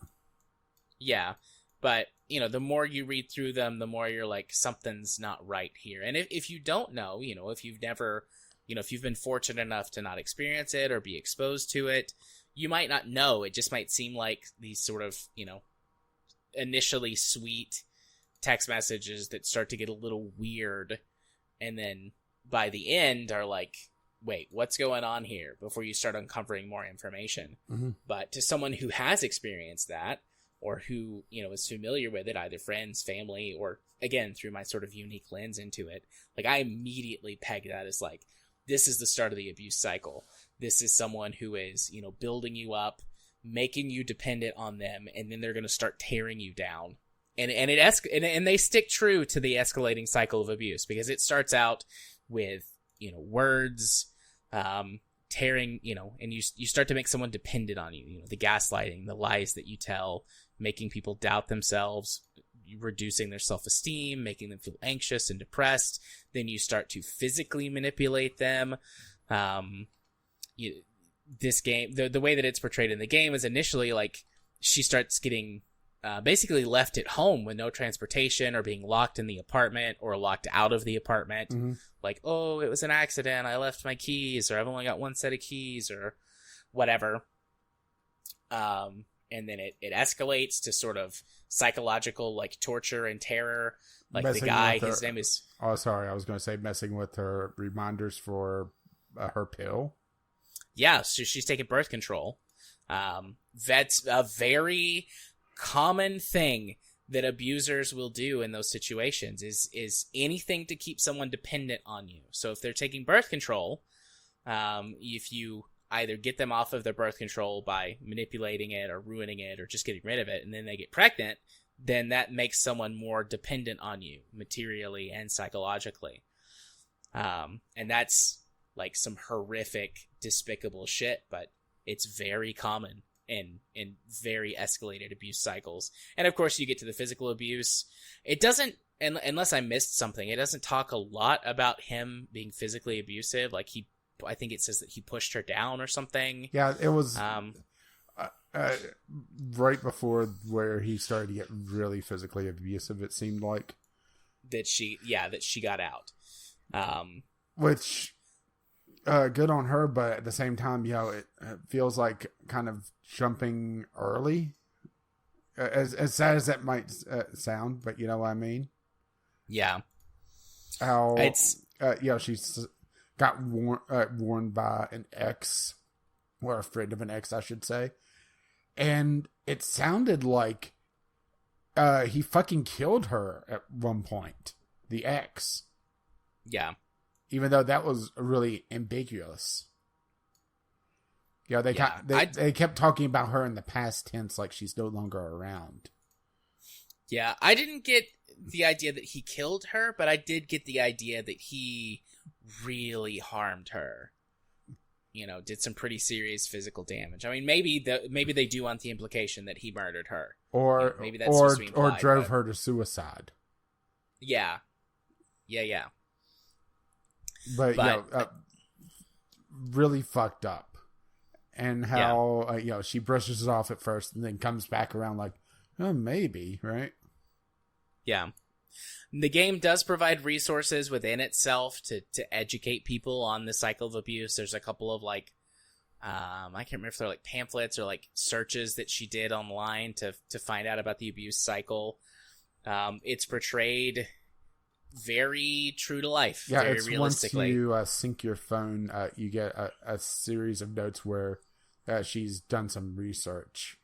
Yeah, but, you know, the more you read through them, the more you're like, something's not right here. And if you don't know, you know, if you've never, you know, if you've been fortunate enough to not experience it or be exposed to it, you might not know. It just might seem like these sort of, you know, initially sweet text messages that start to get a little weird, and then by the end are like, wait, what's going on here, before you start uncovering more information. Mm-hmm. But to someone who has experienced that, or who, is familiar with it, either friends, family, or again, through my sort of unique lens into it, like, I immediately peg that as like, this is the start of the abuse cycle. This is someone who is, building you up, making you dependent on them, and then they're going to start tearing you down. And they stick true to the escalating cycle of abuse, because it starts out with, words, tearing, and you start to make someone dependent on you, the gaslighting, the lies that you tell, making people doubt themselves, reducing their self-esteem, making them feel anxious and depressed. Then you start to physically manipulate them. This game, the way that it's portrayed in the game is initially like she starts getting basically left at home with no transportation, or being locked in the apartment, or locked out of the apartment. Mm-hmm. Like, oh, it was an accident, I left my keys, or I've only got one set of keys, or whatever. And then it escalates to sort of psychological, like, torture and terror. Like, Messing the guy, with her, his name is... Oh, sorry, I was going to say messing with her reminders for her pill. Yeah, so she's taking birth control. That's a very common thing that abusers will do in those situations, is anything to keep someone dependent on you. So if they're taking birth control, if you either get them off of their birth control by manipulating it, or ruining it, or just getting rid of it, and then they get pregnant, then that makes someone more dependent on you, materially and psychologically. And that's like some horrific, despicable shit, but it's very common in very escalated abuse cycles. And of course, you get to the physical abuse. It doesn't, unless I missed something, it doesn't talk a lot about him being physically abusive. Like, I think it says that he pushed her down or something. Yeah, it was right before where he started to get really physically abusive, it seemed like. That she got out. Which, good on her, but at the same time, it feels like kind of jumping early. As sad as that might sound, but you know what I mean? Yeah. How, she's got warned by an ex, or a friend of an ex, I should say. And it sounded like he fucking killed her at one point. The ex. Yeah. Even though that was really ambiguous. They kept talking about her in the past tense, like she's no longer around. Yeah, I didn't get the idea that he killed her, but I did get the idea that he really harmed her. Did some pretty serious physical damage. I mean, maybe they do want the implication that he murdered her, or maybe that's supposed to be implied, or drove her to suicide. Yeah. But really fucked up. And how she brushes it off at first, and then comes back around like, oh, maybe, right? Yeah. The game does provide resources within itself to educate people on the cycle of abuse. There's a couple of I can't remember if they're like pamphlets or like searches that she did online to find out about the abuse cycle. It's portrayed very true to life, very it's realistically. Once you sync your phone, you get a series of notes where she's done some research.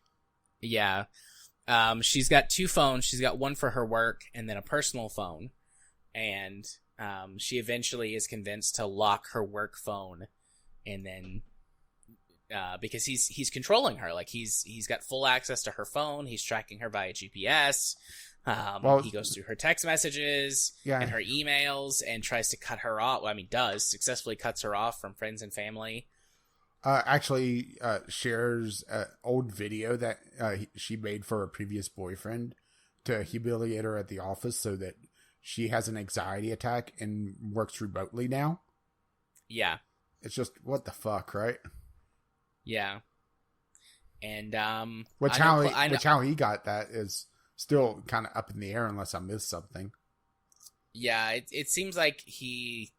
Yeah. She's got two phones. She's got one for her work and then a personal phone. And she eventually is convinced to lock her work phone, and then because he's controlling her. Like, he's got full access to her phone. He's tracking her via GPS. He goes through her text messages and her emails and tries to cut her off. Well, I mean, successfully cuts her off from friends and family. Shares an old video that she made for her previous boyfriend to humiliate her at the office, so that she has an anxiety attack and works remotely now. Yeah. It's just, what the fuck, right? Yeah. And how he got that is still kind of up in the air, unless I missed something. Yeah, it seems like he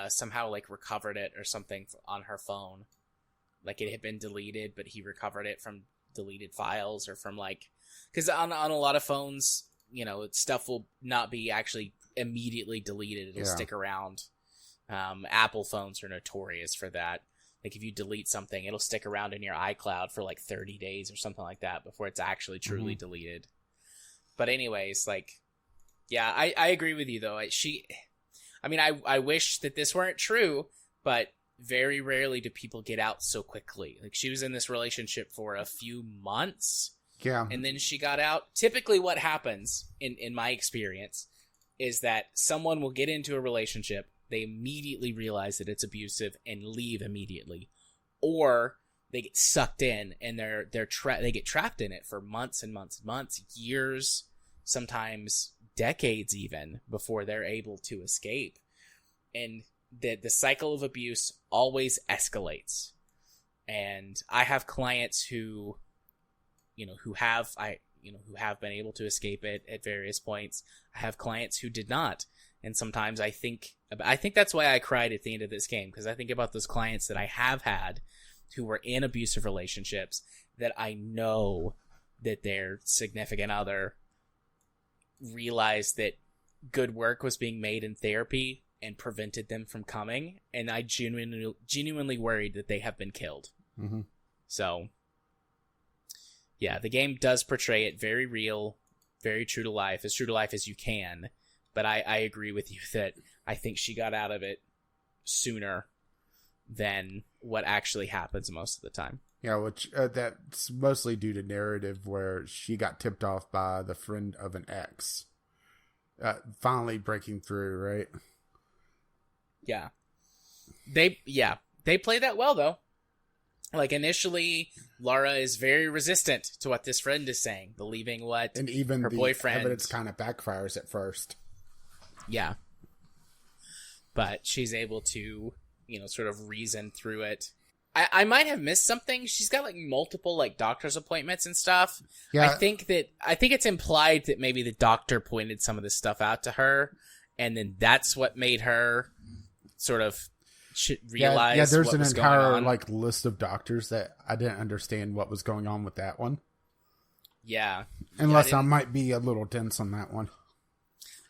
somehow like recovered it or something on her phone. Like, it had been deleted, but he recovered it from deleted files, or from because on a lot of phones, stuff will not be actually immediately deleted. It'll stick around. Apple phones are notorious for that. Like, if you delete something, it'll stick around in your iCloud for like 30 days or something like that before it's actually truly deleted. But anyways, like, yeah, I agree with you, though. I wish that this weren't true, but very rarely do people get out so quickly. Like, she was in this relationship for a few months. Yeah. And then she got out. Typically what happens, in my experience, is that someone will get into a relationship, they immediately realize that it's abusive and leave immediately. Or they get sucked in and they get trapped in it for months and months and months, years, sometimes decades even, before they're able to escape. And the cycle of abuse always escalates. And I have clients who have been able to escape it at various points. I have clients who did not. And sometimes I think that's why I cried at the end of this game, because I think about those clients that I have had who were in abusive relationships that I know that their significant other realized that good work was being made in therapy and prevented them from coming. And I genuinely worried that they have been killed. Mm-hmm. So, yeah, the game does portray it very real, very true to life, as true to life as you can. But I agree with you that I think she got out of it sooner than what actually happens most of the time. Yeah, which that's mostly due to narrative, where she got tipped off by the friend of an ex. Finally breaking through, right? Yeah. They play that well, though. Like, initially, Laura is very resistant to what this friend is saying, believing what and even her boyfriend... evidence kind of backfires at first. Yeah. But she's able to, sort of reason through it. I might have missed something. She's got, like, multiple, like, doctor's appointments and stuff. Yeah. I think it's implied that maybe the doctor pointed some of this stuff out to her, and then that's what made her sort of realize yeah, there's what an was entire going on. like list of doctors that I didn't understand what was going on with that one. Yeah. Unless I might be a little dense on that one.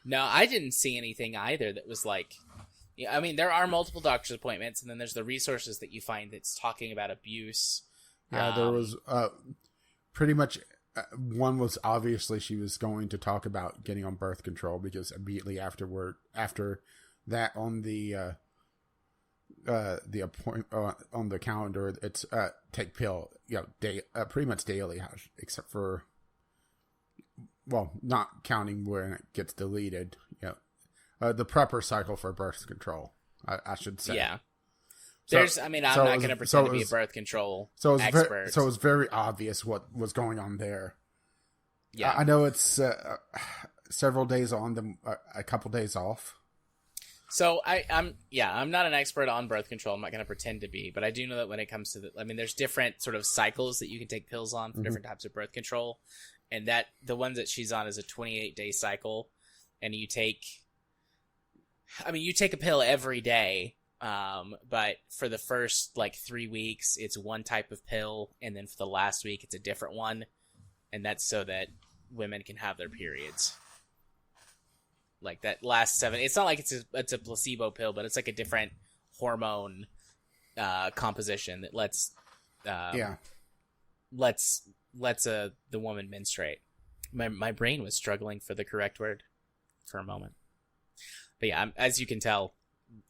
No, I didn't see anything either that was like... I mean, there are multiple doctor's appointments, and then there's the resources that you find that's talking about abuse. Yeah, there was pretty much... one was obviously she was going to talk about getting on birth control, because immediately after that on the appointment on the calendar, it's take pill, pretty much daily, except for, well, not counting when it gets deleted. The proper cycle for birth control, I should say. Yeah. I'm not going to pretend to be a birth control expert. So it was very obvious what was going on there. Yeah. I know it's several days on, a couple days off. So I'm not an expert on birth control. I'm not going to pretend to be, but I do know that when it comes to there's different sort of cycles that you can take pills on for different types of birth control, and that the ones that she's on is a 28-day cycle, and you take a pill every day. But for the first 3 weeks, it's one type of pill, and then for the last week, it's a different one, and that's so that women can have their periods. Like that last 7, it's not like it's a placebo pill, but it's like a different hormone composition that lets the woman menstruate. My brain was struggling for the correct word for a moment, but yeah, as you can tell,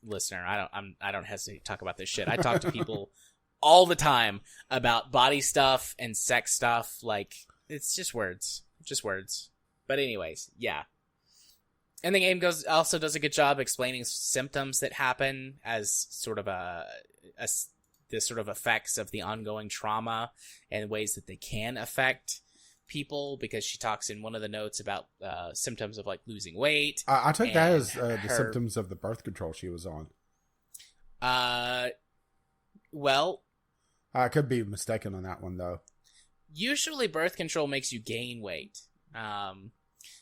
listener, I don't hesitate to talk about this shit. I talk to people all the time about body stuff and sex stuff. Like, it's just words. But anyways, yeah. And the game also does a good job explaining symptoms that happen as sort of the sort of effects of the ongoing trauma and ways that they can affect people, because she talks in one of the notes about symptoms of losing weight. I took that as the symptoms of the birth control she was on. Well, I could be mistaken on that one, though. Usually birth control makes you gain weight.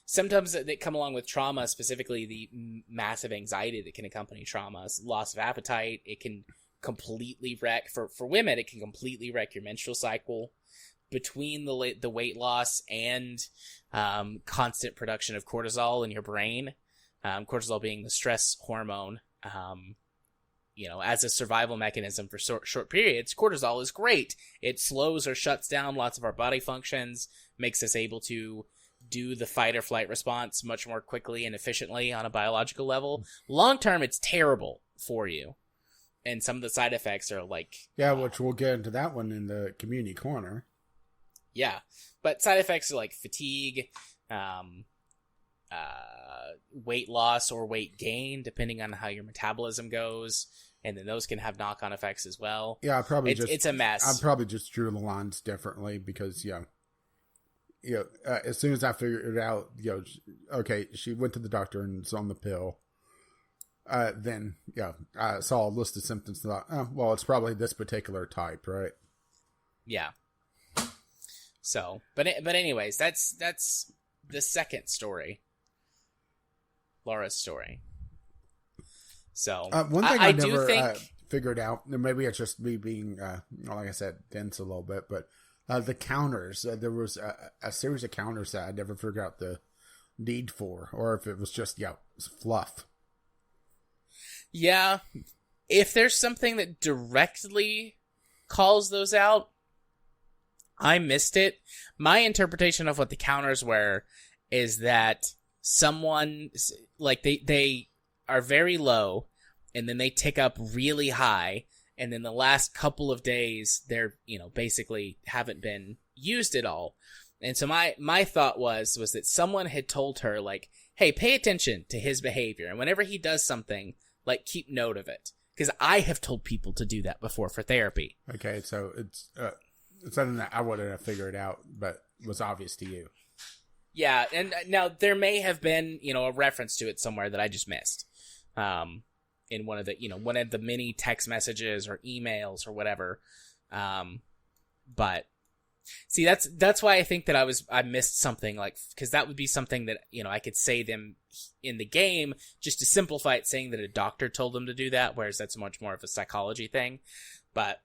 Symptoms that come along with trauma, specifically the massive anxiety that can accompany trauma, loss of appetite. It can completely wreck, for women, it can completely wreck your menstrual cycle. Between the weight loss and constant production of cortisol in your brain, cortisol being the stress hormone, as a survival mechanism for short periods, cortisol is great. It slows or shuts down lots of our body functions, makes us able to do the fight or flight response much more quickly and efficiently on a biological level. Long term, it's terrible for you. And some of the side effects are like... Yeah, which we'll get into that one in the community corner. Yeah, but side effects are like fatigue, weight loss or weight gain, depending on how your metabolism goes, and then those can have knock-on effects as well. Yeah, it's a mess. I probably just drew the lines differently because as soon as I figured it out, okay, she went to the doctor and it's on the pill. Then I saw a list of symptoms and thought, oh, well, it's probably this particular type, right? Yeah. So, but anyways, that's the second story. Laura's story. So, one thing I never think... figured out, and maybe it's just me being, like I said, dense a little bit, but the counters, there was a series of counters that I never figured out the need for, or if it was just, fluff. Yeah. If there's something that directly calls those out, I missed it. My interpretation of what the counters were is that someone, like, they are very low, and then they tick up really high, and then the last couple of days, they're, basically haven't been used at all. And so my thought was that someone had told her, like, hey, pay attention to his behavior, and whenever he does something, like, keep note of it. Because I have told people to do that before for therapy. Okay, so it's something that I wouldn't have figured out, but was obvious to you. Yeah, and now there may have been, a reference to it somewhere that I just missed. In one of the many text messages or emails or whatever. But see, that's why I think that I missed something, like, because that would be something that, I could say them in the game just to simplify it, saying that a doctor told them to do that, whereas that's much more of a psychology thing. But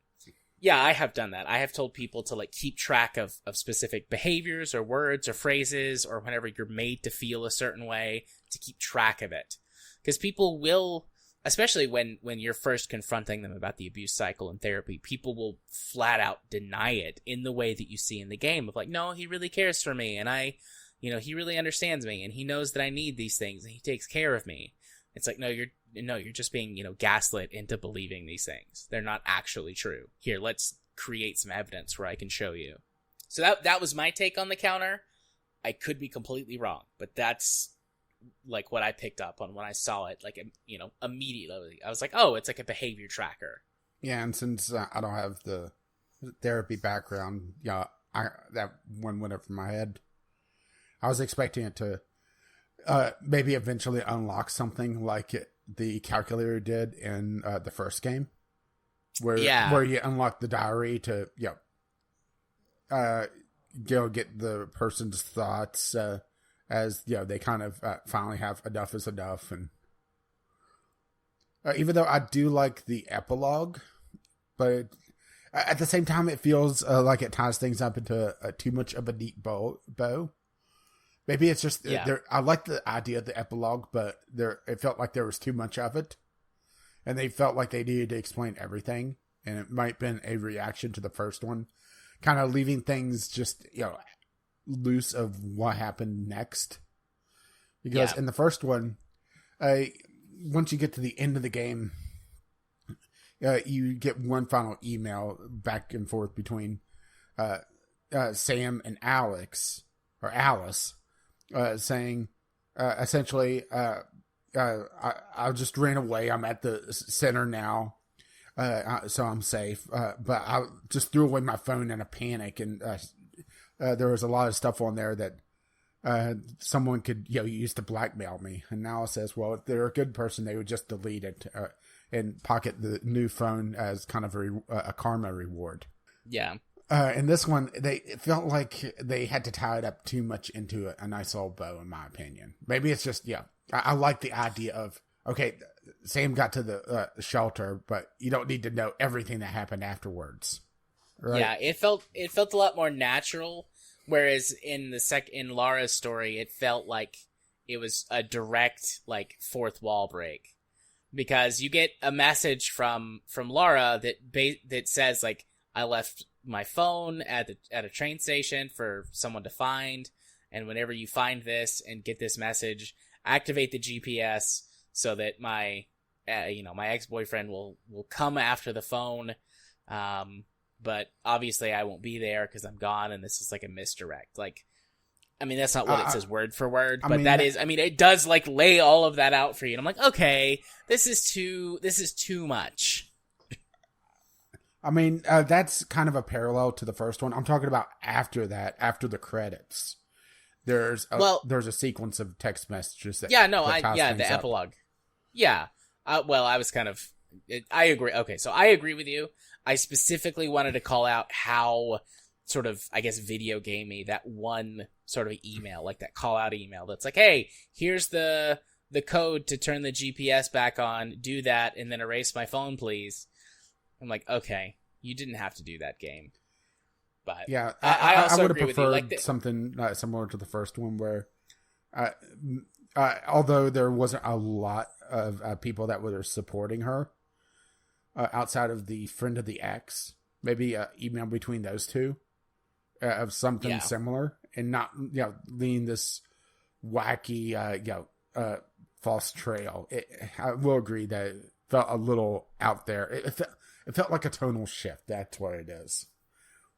yeah, I have done that. I have told people to, like, keep track of specific behaviors or words or phrases, or whenever you're made to feel a certain way, to keep track of it. Because people will, especially when you're first confronting them about the abuse cycle in therapy, people will flat out deny it in the way that you see in the game of, like, no, he really cares for me, and he really understands me, and he knows that I need these things, and he takes care of me. It's like, no, you're just being, gaslit into believing these things. They're not actually true. Here, let's create some evidence where I can show you. So that was my take on the counter. I could be completely wrong, but that's, like, what I picked up on when I saw it, like, immediately. I was like, oh, it's like a behavior tracker. Yeah, and since I don't have the therapy background, that one went up from my head. I was expecting it to maybe eventually unlock something like the calculator did in the first game, where you unlock the diary to get the person's thoughts as they kind of finally have enough is enough. And even though I do like the epilogue, but at the same time it feels like it ties things up into too much of a neat bow. Maybe it's just I like the idea of the epilogue, but it felt like there was too much of it, and they felt like they needed to explain everything, and it might have been a reaction to the first one, kind of leaving things just loose of what happened next. Because in the first one, once you get to the end of the game, you get one final email back and forth between Sam and Alice, saying essentially, I just ran away. I'm at the center now, so I'm safe. But I just threw away my phone in a panic, and there was a lot of stuff on there that someone could use to blackmail me. And now it says, well, if they're a good person, they would just delete it and pocket the new phone as kind of a karma reward. Yeah. In this one, it felt like they had to tie it up too much into a nice little bow, in my opinion. Maybe it's just, I like the idea of, okay, Sam got to the shelter, but you don't need to know everything that happened afterwards. Right? Yeah, it felt a lot more natural, whereas in Lara's story, it felt like it was a direct, like, fourth wall break. because you get a message from Laura that says like, I left my phone at a train station for someone to find, and whenever you find this and get this message, activate the GPS so that my my ex-boyfriend will come after the phone. But obviously I won't be there because I'm gone, and this is like a misdirect. Like, I mean, that's not what it says word for word, but it does like lay all of that out for you. And I'm like, okay, this is too much. I mean, that's kind of a parallel to the first one. I'm talking about after that, after the credits. There's a sequence of text messages that the epilogue. Yeah. I agree. Okay, so I agree with you. I specifically wanted to call out how sort of, I guess, video gamey that one sort of email, like that call out email that's like, hey, here's the code to turn the GPS back on, do that, and then erase my phone, please. I'm like, okay, you didn't have to do that, game. But yeah, I also would have agree preferred with you. something similar to the first one, where although there wasn't a lot of people that were supporting her outside of the friend of the ex, maybe email between those two of something similar, and not leading this wacky false trail. I will agree that it felt a little out there. It felt like a tonal shift. That's what it is.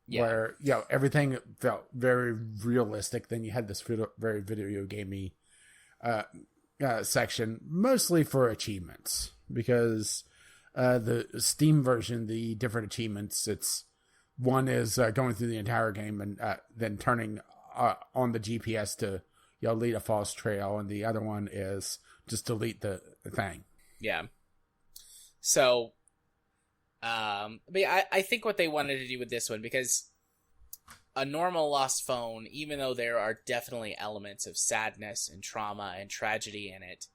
Yeah. Where everything felt very realistic. Then you had this very video gamey section, mostly for achievements, because the Steam version, the different achievements, one is going through the entire game and then turning on the GPS to lead a false trail, and the other one is just delete the thing. Yeah. So, but I think what they wanted to do with this one, because a normal lost phone, even though there are definitely elements of sadness and trauma and tragedy in it,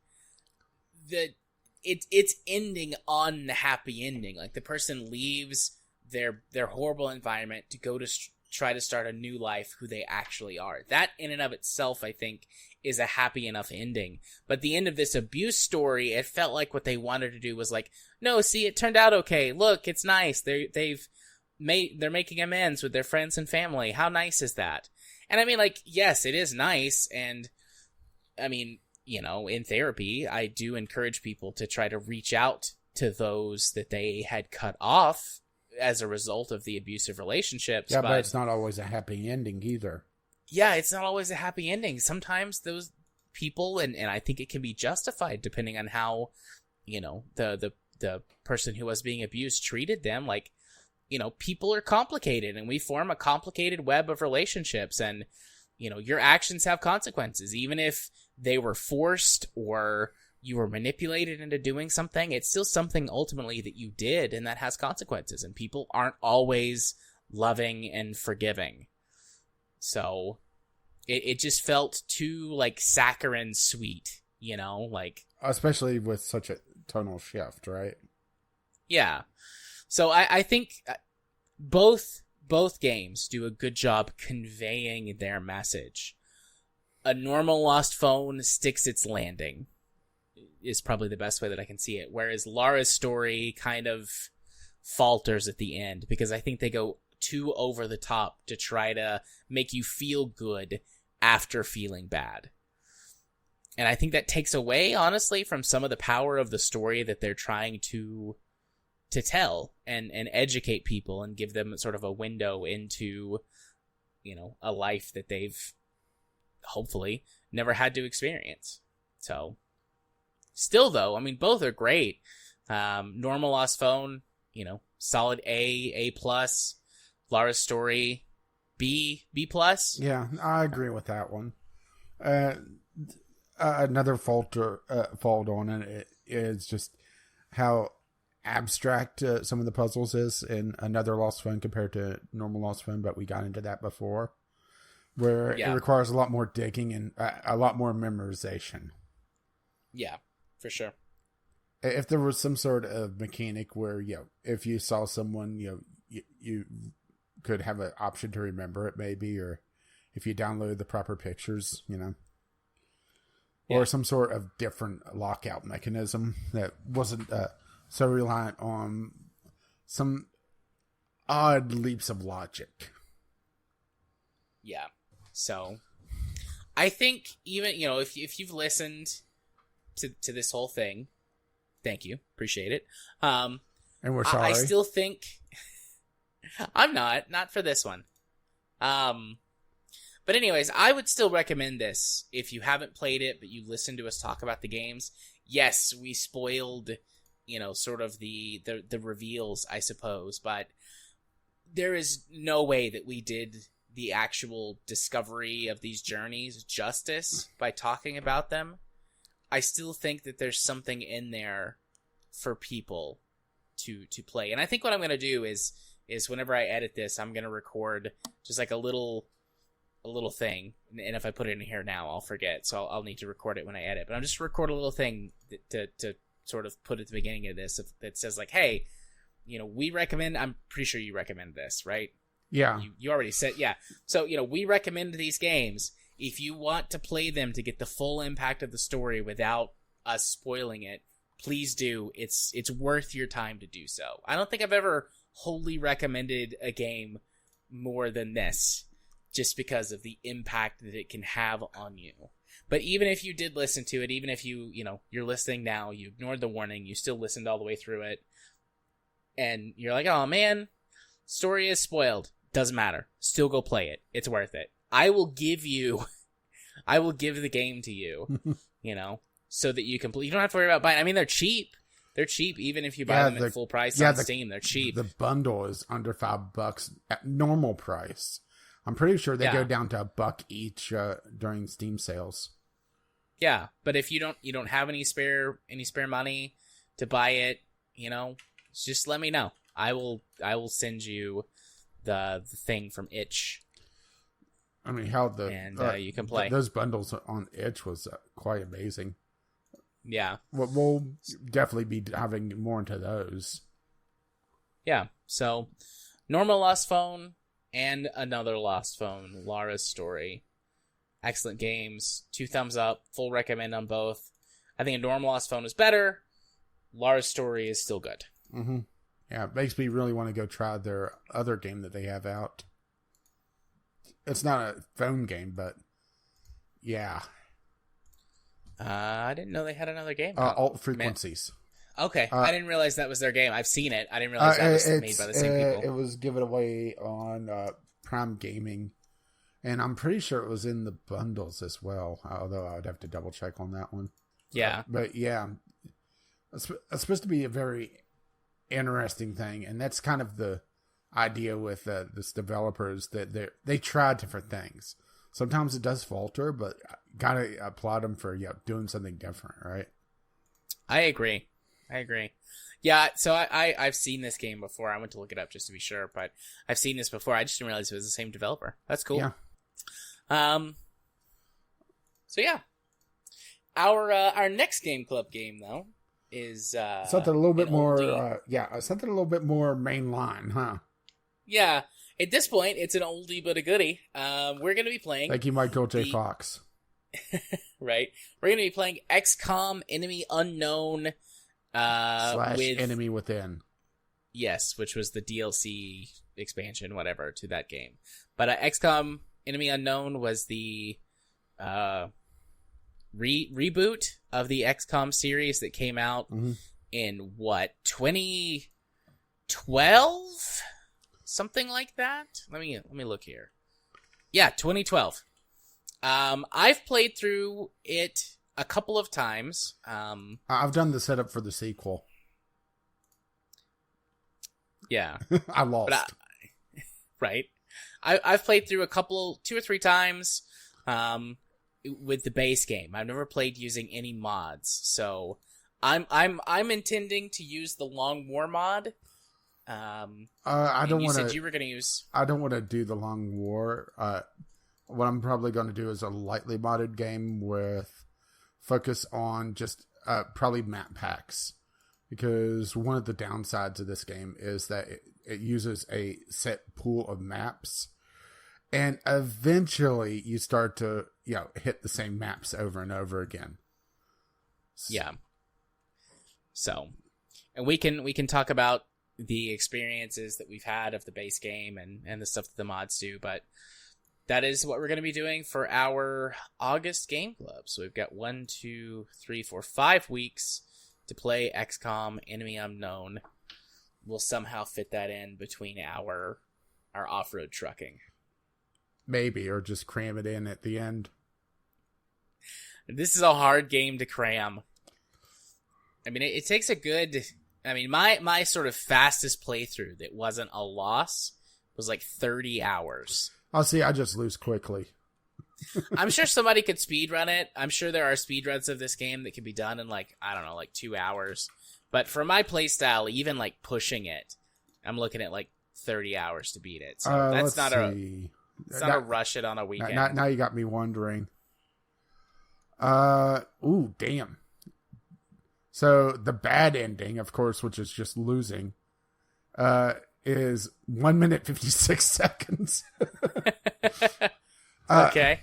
it's ending on the happy ending. Like, the person leaves their horrible environment to go to try to start a new life who they actually are. That in and of itself, I think, is a happy enough ending. But the end of this abuse story, it felt like what they wanted to do was like, no, see, it turned out okay. Look, it's nice. They're making amends with their friends and family. How nice is that? And I mean, like, yes, it is nice. And I mean, in therapy, I do encourage people to try to reach out to those that they had cut off as a result of the abusive relationships. Yeah, but it's not always a happy ending either. Yeah, it's not always a happy ending. Sometimes those people, and I think it can be justified depending on how, the person who was being abused treated them. Like, people are complicated, and we form a complicated web of relationships, and, your actions have consequences. Even if they were forced or you were manipulated into doing something, it's still something ultimately that you did, and that has consequences, and people aren't always loving and forgiving. So it just felt too, like, saccharine sweet, like, especially with such a tonal shift, right? Yeah. So I think both games do a good job conveying their message. A normal Lost Phone sticks its landing, is probably the best way that I can see it. Whereas Lara's story kind of falters at the end, because I think they go too over the top to try to make you feel good after feeling bad. And I think that takes away, honestly, from some of the power of the story that they're trying to tell and educate people and give them sort of a window into, a life that they've hopefully never had to experience. So still, though, I mean, both are great. Normal Lost Phone, solid A plus. Lara's story, B plus. Yeah, I agree with that one. Another fault on it is just how abstract some of the puzzles is in Another Lost Phone compared to Normal Lost Phone, but we got into that before, where it requires a lot more digging and a lot more memorization. Yeah, for sure. If there was some sort of mechanic where, if you saw someone, you could have an option to remember it, maybe, or if you download the proper pictures, or some sort of different lockout mechanism that wasn't so reliant on some odd leaps of logic. Yeah. So I think even, if you've listened to this whole thing, thank you. Appreciate it. And we're sorry. I still think I'm not for this one. But anyways, I would still recommend this if you haven't played it, but you listened to us talk about the games. Yes, we spoiled, sort of the reveals, I suppose, but there is no way that we did the actual discovery of these journeys justice by talking about them. I still think that there's something in there for people to play. And I think what I'm going to do is whenever I edit this, I'm going to record just like a little thing, and if I put it in here now, I'll forget, so I'll need to record it when I edit. But I'm just record a little thing to sort of put at the beginning of this that says like, hey, we recommend. I'm pretty sure you recommend this, right? Yeah. You already said, yeah. So we recommend these games if you want to play them to get the full impact of the story without us spoiling it. Please do. It's worth your time to do so. I don't think I've ever wholly recommended a game more than this, just because of the impact that it can have on you. But even if you did listen to it, even if you're listening now, you ignored the warning, you still listened all the way through it, and you're like, oh man, story is spoiled. Doesn't matter. Still go play it. It's worth it. I will give the game to you, so that you can play. You don't have to worry about buying. I mean, they're cheap. They're cheap, even if you buy them at full price on Steam. They're cheap. The bundle is under $5 at normal price. I'm pretty sure they go down to $1 each during Steam sales. Yeah, but if you don't have any spare money to buy it, just let me know. I will send you the thing from Itch. I mean, you can play. Those bundles on Itch was quite amazing. Yeah, we'll definitely be diving more into those. Yeah, so normal Lost Phone and another Lost Phone, Lara's Story. Excellent games. 2 thumbs up. Full recommend on both. I think a normal Lost Phone is better. Lara's Story is still good. Mm-hmm. Yeah, it makes me really want to go try their other game that they have out. It's not a phone game, but yeah. I didn't know they had another game. Alt Frequencies. Okay, I didn't realize that was their game. I've seen it. I didn't realize that was made by the same people. It was given away on Prime Gaming, and I'm pretty sure it was in the bundles as well, although I would have to double check on that one. Yeah. But yeah, it's supposed to be a very interesting thing, and that's kind of the idea with this developers, that they try different things. Sometimes it does falter, but gotta applaud them for doing something different, right? I agree. Yeah, so I've seen this game before. I went to look it up just to be sure, but I've seen this before. I just didn't realize it was the same developer. That's cool. Yeah. So yeah, our next Game Club game though is something a little bit more. Something a little bit more mainline, huh? Yeah. At this point, it's an oldie but a goodie. We're going to be playing... Thank you, Michael J. Fox. Right. We're going to be playing XCOM Enemy Unknown. / Enemy Within. Yes, which was the DLC expansion, whatever, to that game. But XCOM Enemy Unknown was the reboot of the XCOM series that came out in, 2012? Something like that. Let me look here. Yeah, 2012. I've played through it a couple of times. I've done the setup for the sequel. Yeah, I lost. Right. I've played through 2 or 3 times. With the base game. I've never played using any mods, so I'm intending to use the Long War mod. I don't want to. You said you were going to use. I don't want to do the Long War. What I'm probably going to do is a lightly modded game with focus on just probably map packs, because one of the downsides of this game is that it uses a set pool of maps, and eventually you start to hit the same maps over and over again. Yeah. So, and we can talk about the experiences that we've had of the base game and the stuff that the mods do, but that is what we're going to be doing for our August game club. So we've got 5 weeks to play XCOM Enemy Unknown. We'll somehow fit that in between our off-road trucking. Maybe, or just cram it in at the end. This is a hard game to cram. I mean, it takes a good... I mean, my sort of fastest playthrough that wasn't a loss was like 30 hours. I'll see, I just lose quickly. I'm sure somebody could speedrun it. I'm sure there are speedruns of this game that can be done in like, I don't know, like 2 hours. But for my playstyle, even like pushing it, I'm looking at like 30 hours to beat it. So that's not a rush it on a weekend. Now you got me wondering. Ooh, damn. So the bad ending, of course, which is just losing, is 1 minute 56 seconds. Okay.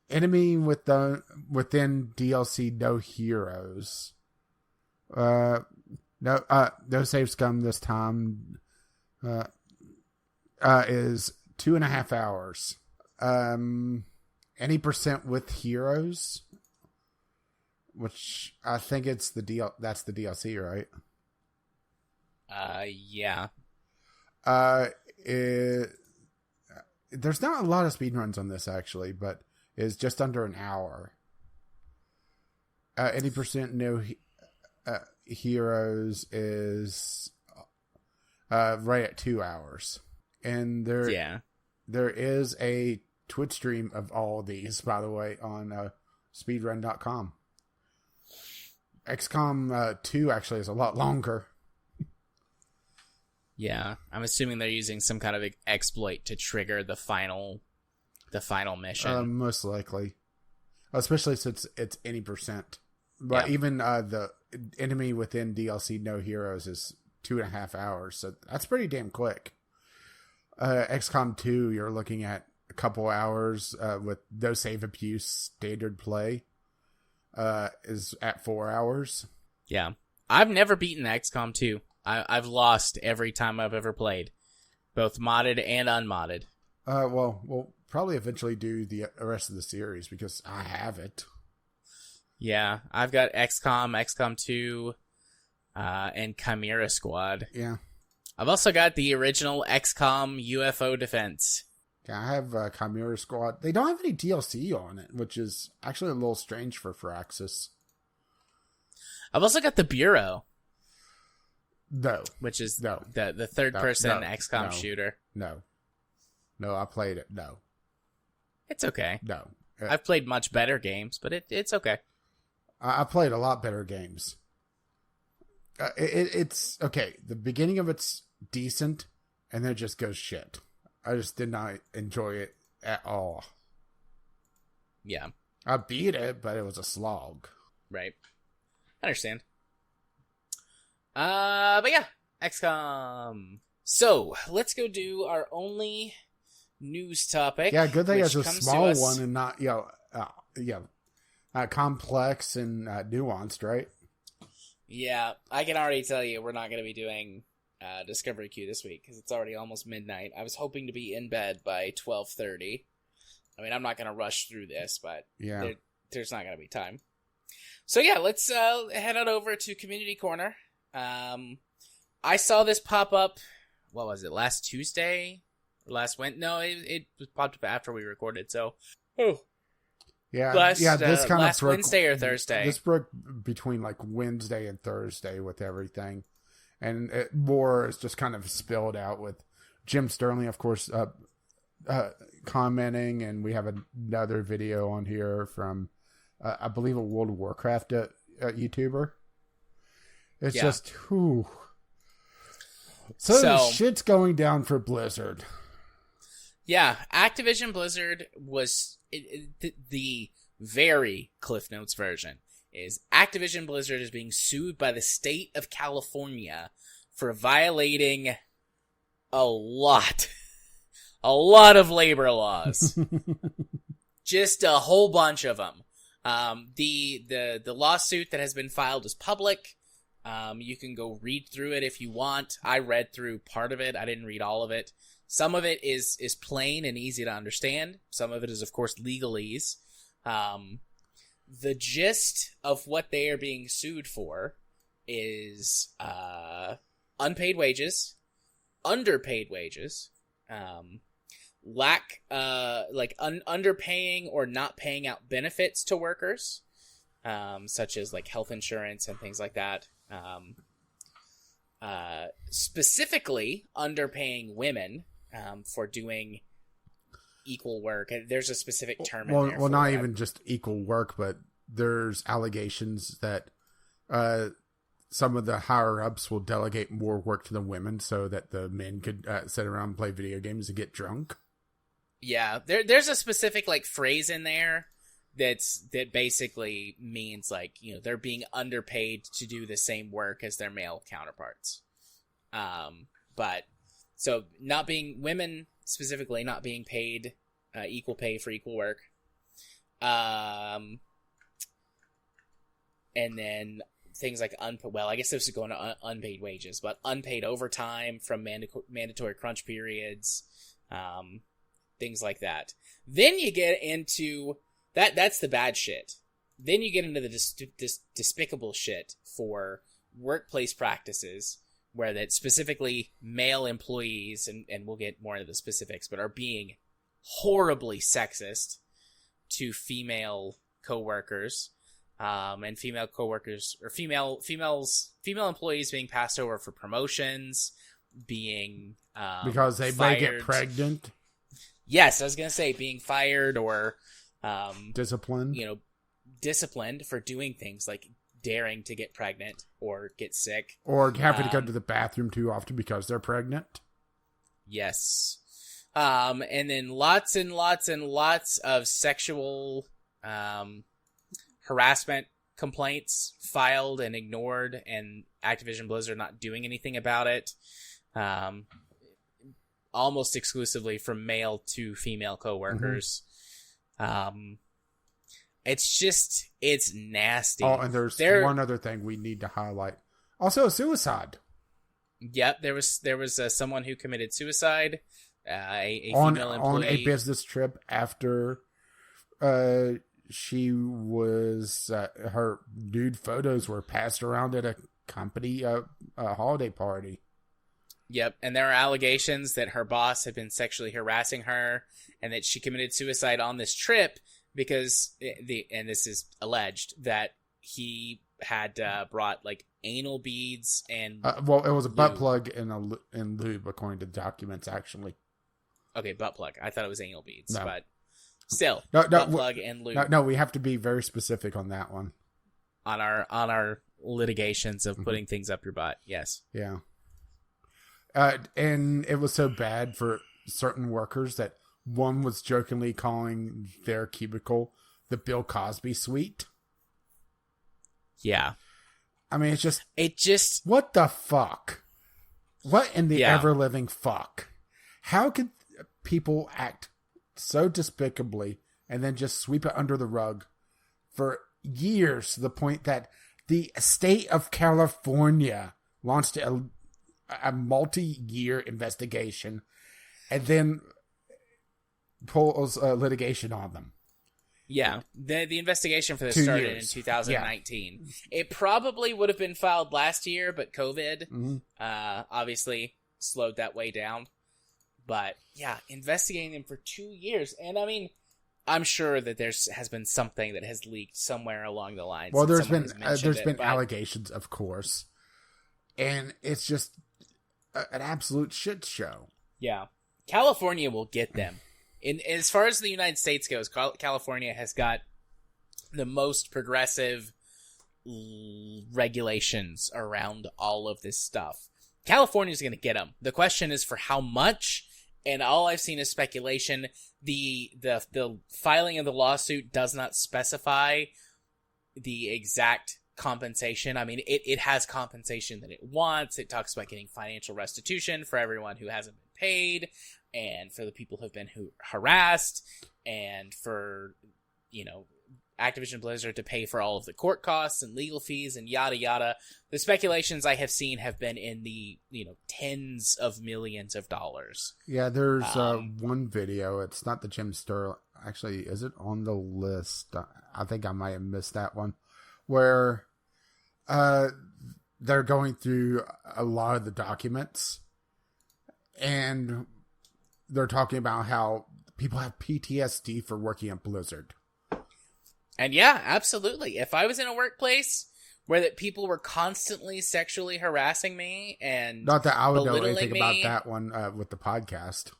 Enemy within DLC, no heroes. No save scum this time. Is 2.5 hours. Any percent with heroes, which I think it's that's the DLC, right? Yeah. There's not a lot of speedruns on this actually, but it's just under an hour. Any percent no heroes is right at 2 hours, and there is a Twitch stream of all of these, by the way, on speedrun.com. XCOM 2 actually is a lot longer. Yeah, I'm assuming they're using some kind of exploit to trigger the final mission. Most likely, especially since it's any percent. But yeah. Even the enemy within DLC No Heroes is 2.5 hours, so that's pretty damn quick. XCOM 2, you're looking at a couple hours with no save abuse. Standard play is at 4 hours. Yeah, I've never beaten XCOM 2. I've lost every time I've ever played, both modded and unmodded. Well, we'll probably eventually do the rest of the series because I have it. Yeah, I've got XCOM 2, and Chimera Squad. Yeah. I've also got the original XCOM UFO Defense. Yeah, I have Chimera Squad. They don't have any DLC on it, which is actually a little strange for Firaxis. I've also got the Bureau. No. Which is the third-person XCOM shooter. No, I played it. No. It's okay. No. I've played much better games, but it's okay. I played a lot better games. It's okay. The beginning of it's decent, and then it just goes shit. I just did not enjoy it at all. Yeah. I beat it, but it was a slog. Right. I understand. But yeah, XCOM. So, let's go do our only news topic. Yeah, good thing it's a small one and not, complex and nuanced, right? Yeah, I can already tell you we're not going to be doing Discovery Queue this week because it's already almost midnight. I was hoping to be in bed by 12:30. I mean, I'm not going to rush through this, but there's not going to be time. So yeah, let's head on over to Community Corner. I saw this pop up, what was it, last Tuesday? Or last Wednesday? No, it popped up after we recorded, so... Oh. Yeah, this kind of broke, Wednesday or Thursday. This broke between like Wednesday and Thursday with everything. And more is just kind of spilled out with Jim Sterling, of course, commenting, and we have another video on here from, I believe, a World of Warcraft YouTuber. It's just, whew. So shit's going down for Blizzard. Yeah, Activision Blizzard was the very Cliff Notes version. Is Activision Blizzard is being sued by the state of California for violating a lot of labor laws. Just a whole bunch of them. The lawsuit that has been filed is public. You can go read through it if you want. I read through part of it. I didn't read all of it. Some of it is plain and easy to understand. Some of it is, of course, legalese. The gist of what they are being sued for is unpaid wages, underpaid wages, underpaying or not paying out benefits to workers, such as like health insurance and things like that. Specifically underpaying women for doing equal work. There's a specific term in there. Well, not even just equal work, but there's allegations that some of the higher ups will delegate more work to the women so that the men could sit around and play video games and get drunk. Yeah, there's a specific like phrase in there that basically means like, you know, they're being underpaid to do the same work as their male counterparts. But so women specifically not being paid equal pay for equal work. And then things like I guess this is going to unpaid wages, but unpaid overtime from mandatory crunch periods, things like that. Then you get into that's the bad shit. Then you get into the despicable shit for workplace practices where that specifically male employees, and we'll get more into the specifics, but are being horribly sexist to female coworkers. And female coworkers or female employees being passed over for promotions, being because they fired. may get pregnant. Yes, I was gonna say being fired or disciplined. You know, disciplined for doing things like daring to get pregnant or get sick, or having to go to the bathroom too often because they're pregnant. Yes, and then lots and lots and lots of sexual harassment complaints filed and ignored, and Activision Blizzard not doing anything about it. Almost exclusively from male to female coworkers. Mm-hmm. It's nasty. Oh, and there's one other thing we need to highlight. Also, suicide. Yep, there was someone who committed suicide. A female employee on a business trip after she was her nude photos were passed around at a company a holiday party. Yep, and there are allegations that her boss had been sexually harassing her, and that she committed suicide on this trip because and this is alleged that he had brought like anal beads and it was a butt plug and lube according to the documents actually. Okay, butt plug. I thought it was anal beads, but still, butt plug and lube. No, we have to be very specific on that one. On our litigations of putting things up your butt. Yes. Yeah. And it was so bad for certain workers that one was jokingly calling their cubicle the Bill Cosby suite. Yeah. I mean, it just, what the fuck? What in the ever-living fuck? How could people act so despicably and then just sweep it under the rug for years to the point that the state of California launched a multi-year investigation and then pulls litigation on them. Yeah, the investigation for this started in 2019. Yeah. It probably would have been filed last year, but COVID obviously slowed that way down. But yeah, investigating them for 2 years. And I mean, I'm sure that has been something that has leaked somewhere along the lines. Well, there's been allegations, of course. And it's just an absolute shit show. Yeah. California will get them. As far as the United States goes, California has got the most progressive regulations around all of this stuff. California's going to get them. The question is for how much, and all I've seen is speculation. The filing of the lawsuit does not specify the exact compensation. I mean, it has compensation that it wants. It talks about getting financial restitution for everyone who hasn't been paid, and for the people who have been harassed, and for, Activision Blizzard to pay for all of the court costs and legal fees and yada yada. The speculations I have seen have been in the tens of millions of dollars. Yeah, there's one video. It's not the Jim Sterling. Actually, is it on the list? I think I might have missed that one, where they're going through a lot of the documents, and they're talking about how people have PTSD for working at Blizzard. And yeah, absolutely. If I was in a workplace where that people were constantly sexually harassing me and not that I would know anything me, about that one with the podcast.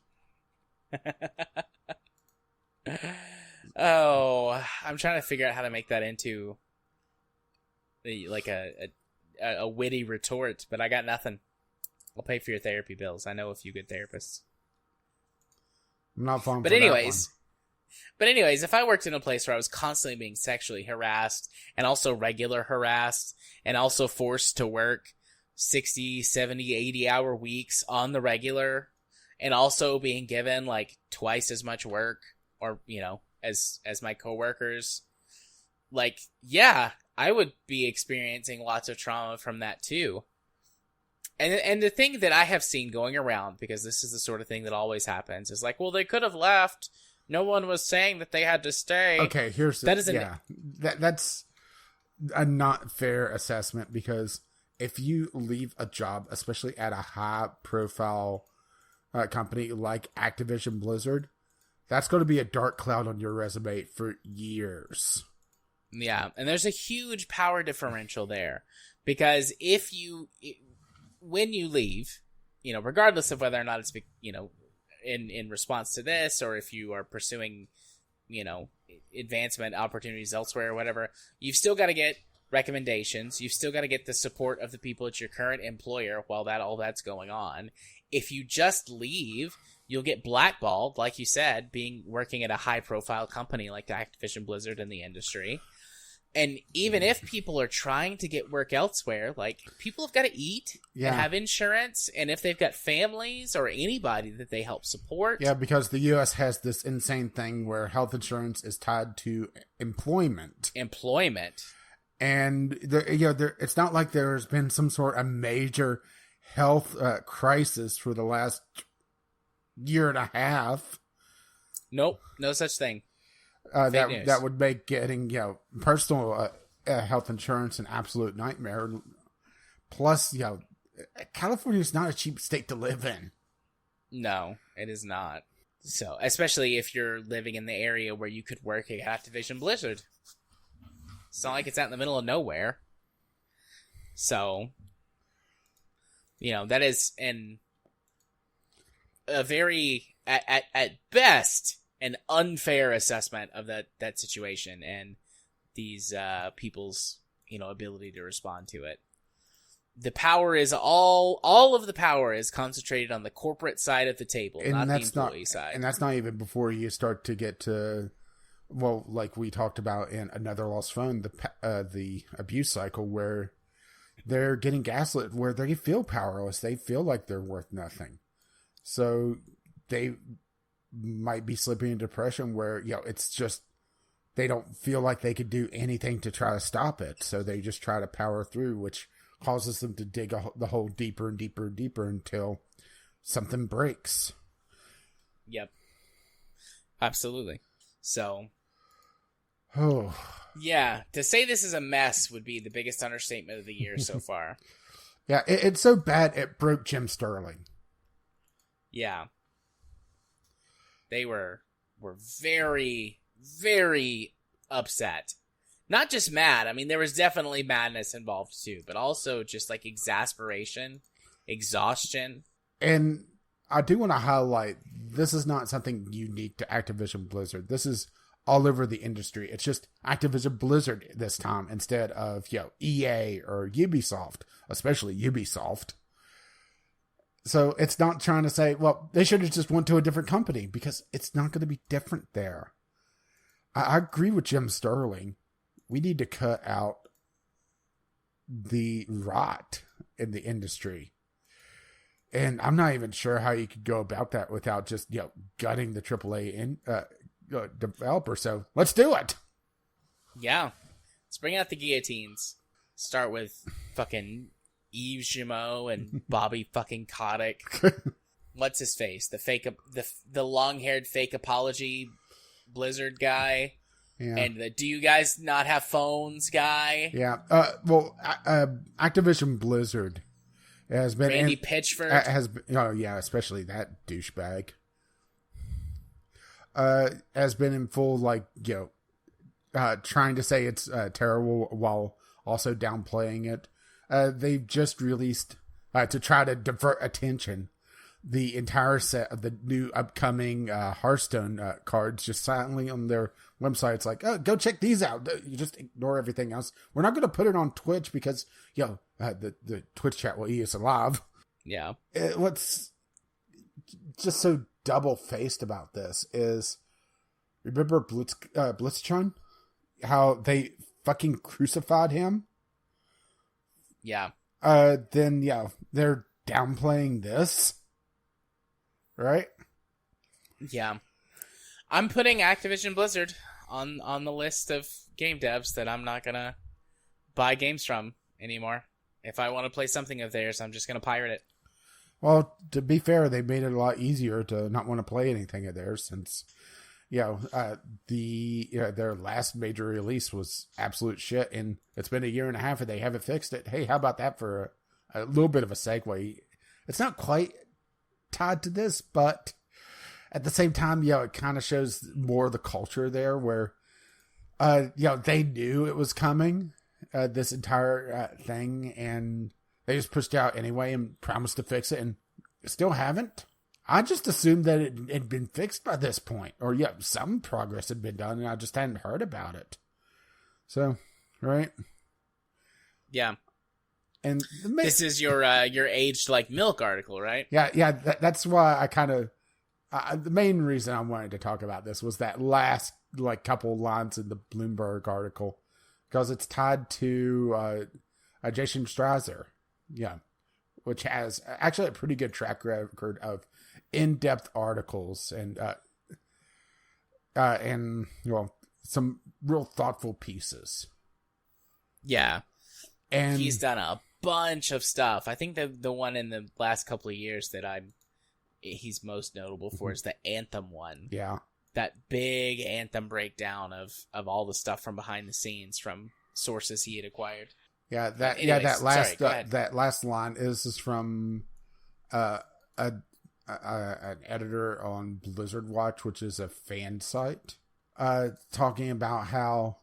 Oh, I'm trying to figure out how to make that into like a witty retort, but I got nothing. I'll pay for your therapy bills. I know a few good therapists. I'm not falling but for anyways, that one. But anyways, if I worked in a place where I was constantly being sexually harassed and also regular harassed and also forced to work 60, 70, 80-hour weeks on the regular and also being given like twice as much work or, as my coworkers, like, yeah, I would be experiencing lots of trauma from that too. And the thing that I have seen going around, because this is the sort of thing that always happens, is like, well, they could have left. No one was saying that they had to stay. Okay, that's a not fair assessment, because if you leave a job, especially at a high-profile company like Activision Blizzard, that's going to be a dark cloud on your resume for years. Yeah, and there's a huge power differential there, because when you leave, regardless of whether or not it's, in response to this, or if you are pursuing, advancement opportunities elsewhere or whatever, you've still got to get recommendations. You've still got to get the support of the people at your current employer while all that's going on. If you just leave, you'll get blackballed, like you said, working at a high-profile company like Activision Blizzard in the industry. And even if people are trying to get work elsewhere, like, people have got to eat and have insurance, and if they've got families or anybody that they help support. Yeah, because the U.S. has this insane thing where health insurance is tied to employment. And it's not like there's been some sort of major health crisis for the last year and a half. Nope, no such thing. That would make getting personal health insurance an absolute nightmare. Plus, California is not a cheap state to live in. No, it is not. So, especially if you're living in the area where you could work at Activision Blizzard. It's not like it's out in the middle of nowhere. So, that is a very, at best, an unfair assessment of that situation and these people's ability to respond to it. The power is all of the power is concentrated on the corporate side of the table, not the employee side. And that's not even before you start to get to, well, like we talked about in Another Lost Phone, the abuse cycle where they're getting gaslit, where they feel powerless, they feel like they're worth nothing, so they might be slipping into depression where, it's just, they don't feel like they could do anything to try to stop it. So they just try to power through, which causes them to dig the hole deeper and deeper and deeper until something breaks. Yep. Absolutely. So. Oh. Yeah. To say this is a mess would be the biggest understatement of the year so far. Yeah. It's so bad it broke Jim Sterling. Yeah. They were very, very upset. Not just mad. I mean, there was definitely madness involved too, but also just like exasperation, exhaustion. And I do want to highlight, this is not something unique to Activision Blizzard. This is all over the industry. It's just Activision Blizzard this time instead of, EA or Ubisoft, especially Ubisoft. So it's not trying to say, well, they should have just went to a different company, because it's not going to be different there. I agree with Jim Sterling. We need to cut out the rot in the industry. And I'm not even sure how you could go about that without just, gutting the AAA developer. So let's do it. Yeah. Let's bring out the guillotines. Start with fucking Yves Jumeau and Bobby fucking Kotick. What's his face? The fake, the long-haired fake apology Blizzard guy. Yeah. And the do you guys not have phones guy. Yeah. Activision Blizzard has been Randy Pitchford has been, oh yeah, especially that douchebag. Has been in full trying to say it's terrible while also downplaying it. They've just released to try to divert attention the entire set of the new upcoming Hearthstone cards just silently on their website. It's like, oh, go check these out. You just ignore everything else. We're not going to put it on Twitch because the Twitch chat will eat us alive. Yeah. What's just so double-faced about this is, remember Blitzchung? How they fucking crucified him? Yeah. Then, they're downplaying this. Right? Yeah. I'm putting Activision Blizzard on the list of game devs that I'm not going to buy games from anymore. If I want to play something of theirs, I'm just going to pirate it. Well, to be fair, they made it a lot easier to not want to play anything of theirs since, their last major release was absolute shit, and it's been a year and a half and they haven't fixed it. Hey, how about that for a little bit of a segue? It's not quite tied to this, but at the same time, it kind of shows more of the culture there where, they knew it was coming, this entire thing, and they just pushed out anyway and promised to fix it and still haven't. I just assumed that it had been fixed by this point, or some progress had been done and I just hadn't heard about it. So, right? Yeah. And this is your aged like milk article, right? Yeah. That's why I kind of the main reason I wanted to talk about this was that last couple lines in the Bloomberg article, because it's tied to Jason Strasser, which has actually a pretty good track record of in-depth articles and some real thoughtful pieces. Yeah. And he's done a bunch of stuff. I think the one in the last couple of years that he's most notable for is the Anthem one. Yeah. That big Anthem breakdown of all the stuff from behind the scenes from sources he had acquired. Yeah, Anyways, that last line is from an editor on Blizzard Watch, which is a fan site, talking about how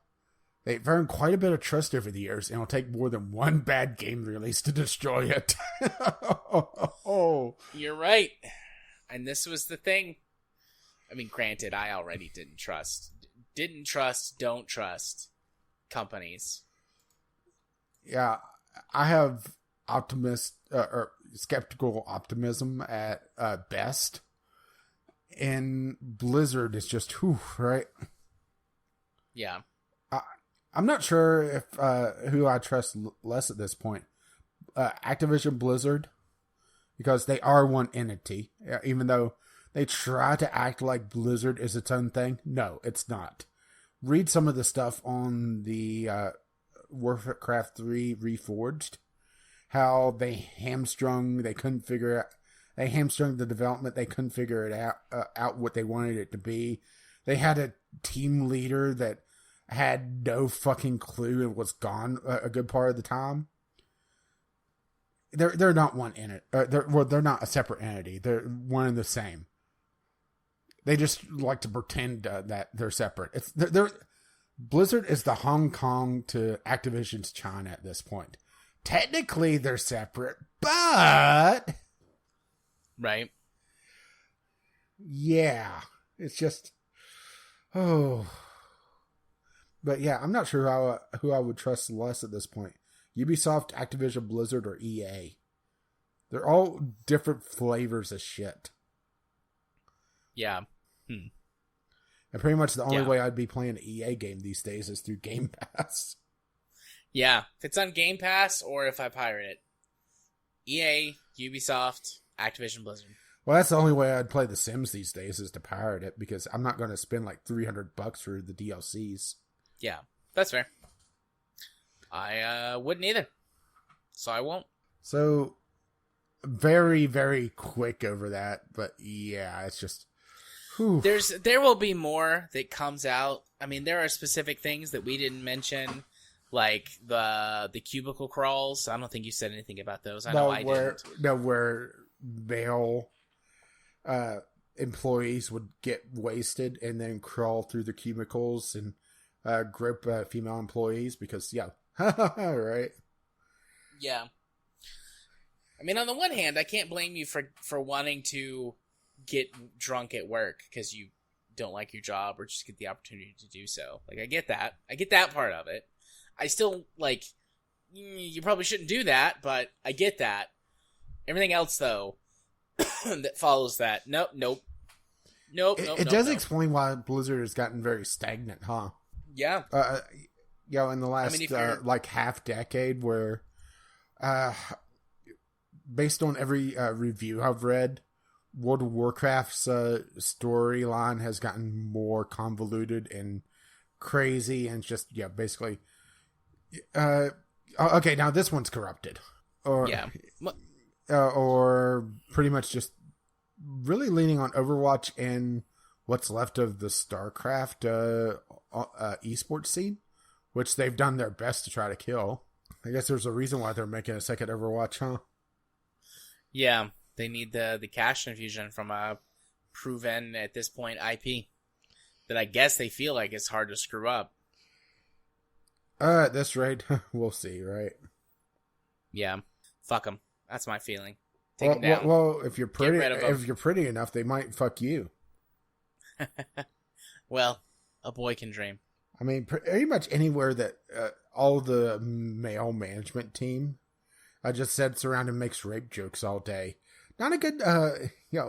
they've earned quite a bit of trust over the years, and it'll take more than one bad game release to destroy it. You're right. And this was the thing. I mean, granted, I already don't trust companies. Yeah, I have or skeptical optimism at best. And Blizzard is just, right? Yeah. I'm not sure if who I trust less at this point. Activision Blizzard, because they are one entity, even though they try to act like Blizzard is its own thing. No, it's not. Read some of the stuff on the Warcraft 3 Reforged, how they hamstrung the development. They couldn't figure it out what they wanted it to be. They had a team leader that had no fucking clue and was gone a good part of the time. They're not one in it. They're not a separate entity. They're one and the same. They just like to pretend that they're separate. Blizzard is the Hong Kong to Activision's China at this point. Technically, they're separate, but right. Yeah, it's just But yeah, I'm not sure who I would trust less at this point. Ubisoft, Activision, Blizzard, or EA. They're all different flavors of shit. Yeah. And pretty much the only way I'd be playing an EA game these days is through Game Pass. Yeah. If it's on Game Pass or if I pirate it. EA, Ubisoft, Activision, Blizzard. Well, that's the only way I'd play The Sims these days is to pirate it, because I'm not going to spend like $300 for the DLCs. Yeah. That's fair. I wouldn't either. So I won't. So, very, very quick over that. But yeah, it's just... Whew. There will be more that comes out. I mean, there are specific things that we didn't mention, like the cubicle crawls. I don't think you said anything about those. I know I didn't. No, where male employees would get wasted and then crawl through the cubicles and grip female employees because, yeah, right? Yeah. I mean, on the one hand, I can't blame you for wanting to get drunk at work because you don't like your job or just get the opportunity to do so. Like, I get that. I get that part of it. I still, like, you probably shouldn't do that, but I get that. Everything else, though, that follows that, nope. It does explain why Blizzard has gotten very stagnant, huh? Yeah. In the last, like, half decade where, based on every review I've read, World of Warcraft's storyline has gotten more convoluted and crazy and just, basically... okay, now this one's corrupted. Or, yeah. Or pretty much just really leaning on Overwatch and what's left of the StarCraft esports scene, which they've done their best to try to kill. I guess there's a reason why they're making a second Overwatch, huh? Yeah, they need the cash infusion from a proven, at this point, IP that I guess they feel like it's hard to screw up. At this rate, we'll see, right? Yeah, fuck them. That's my feeling. Take them down. Well, if you're pretty enough, they might fuck you. Well, a boy can dream. I mean, pretty much anywhere that all the male management team I just sits around and makes rape jokes all day. Not a good,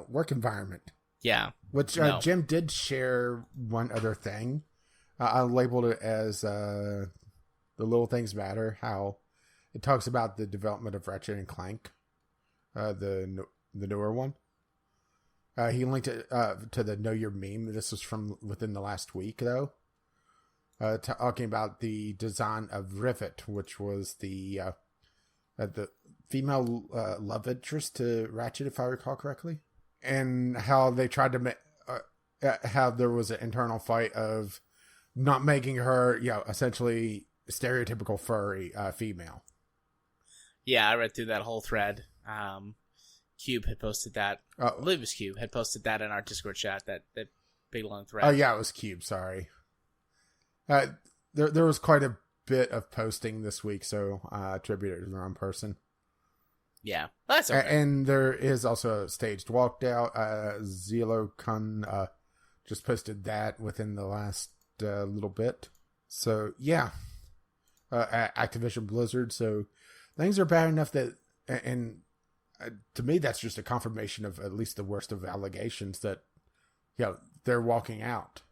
work environment. Yeah. Which Jim did share one other thing. I labeled it as The Little Things Matter, how it talks about the development of Ratchet and Clank, the newer one. He linked it to the Know Your Meme. This was from within the last week, though. Talking about the design of Rivet, which was the female love interest to Ratchet, if I recall correctly. And how they tried to make... how there was an internal fight of not making her, essentially stereotypical furry female. Yeah, I read through that whole thread. Cube had posted that. I believe it was Cube had posted that in our Discord chat, that big long thread. Oh, yeah, it was Cube, sorry. There was quite a bit of posting this week, so I attributed it to the wrong person. Yeah, that's okay. And there is also a staged walkout. ZeloCon just posted that within the last little bit. So, yeah. Activision Blizzard. So, things are bad enough that... And to me, that's just a confirmation of at least the worst of allegations that, they're walking out.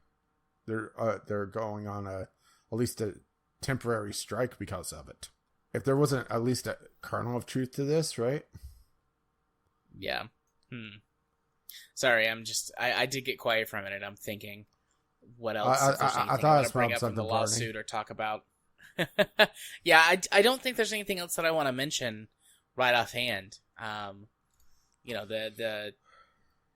They're going on at least a temporary strike because of it. If there wasn't at least a kernel of truth to this, right? Yeah. Sorry, I did get quiet for a minute. I'm thinking, what else? I thought I was bring up in the lawsuit or talk about. Yeah, I don't think there's anything else that I want to mention right offhand. The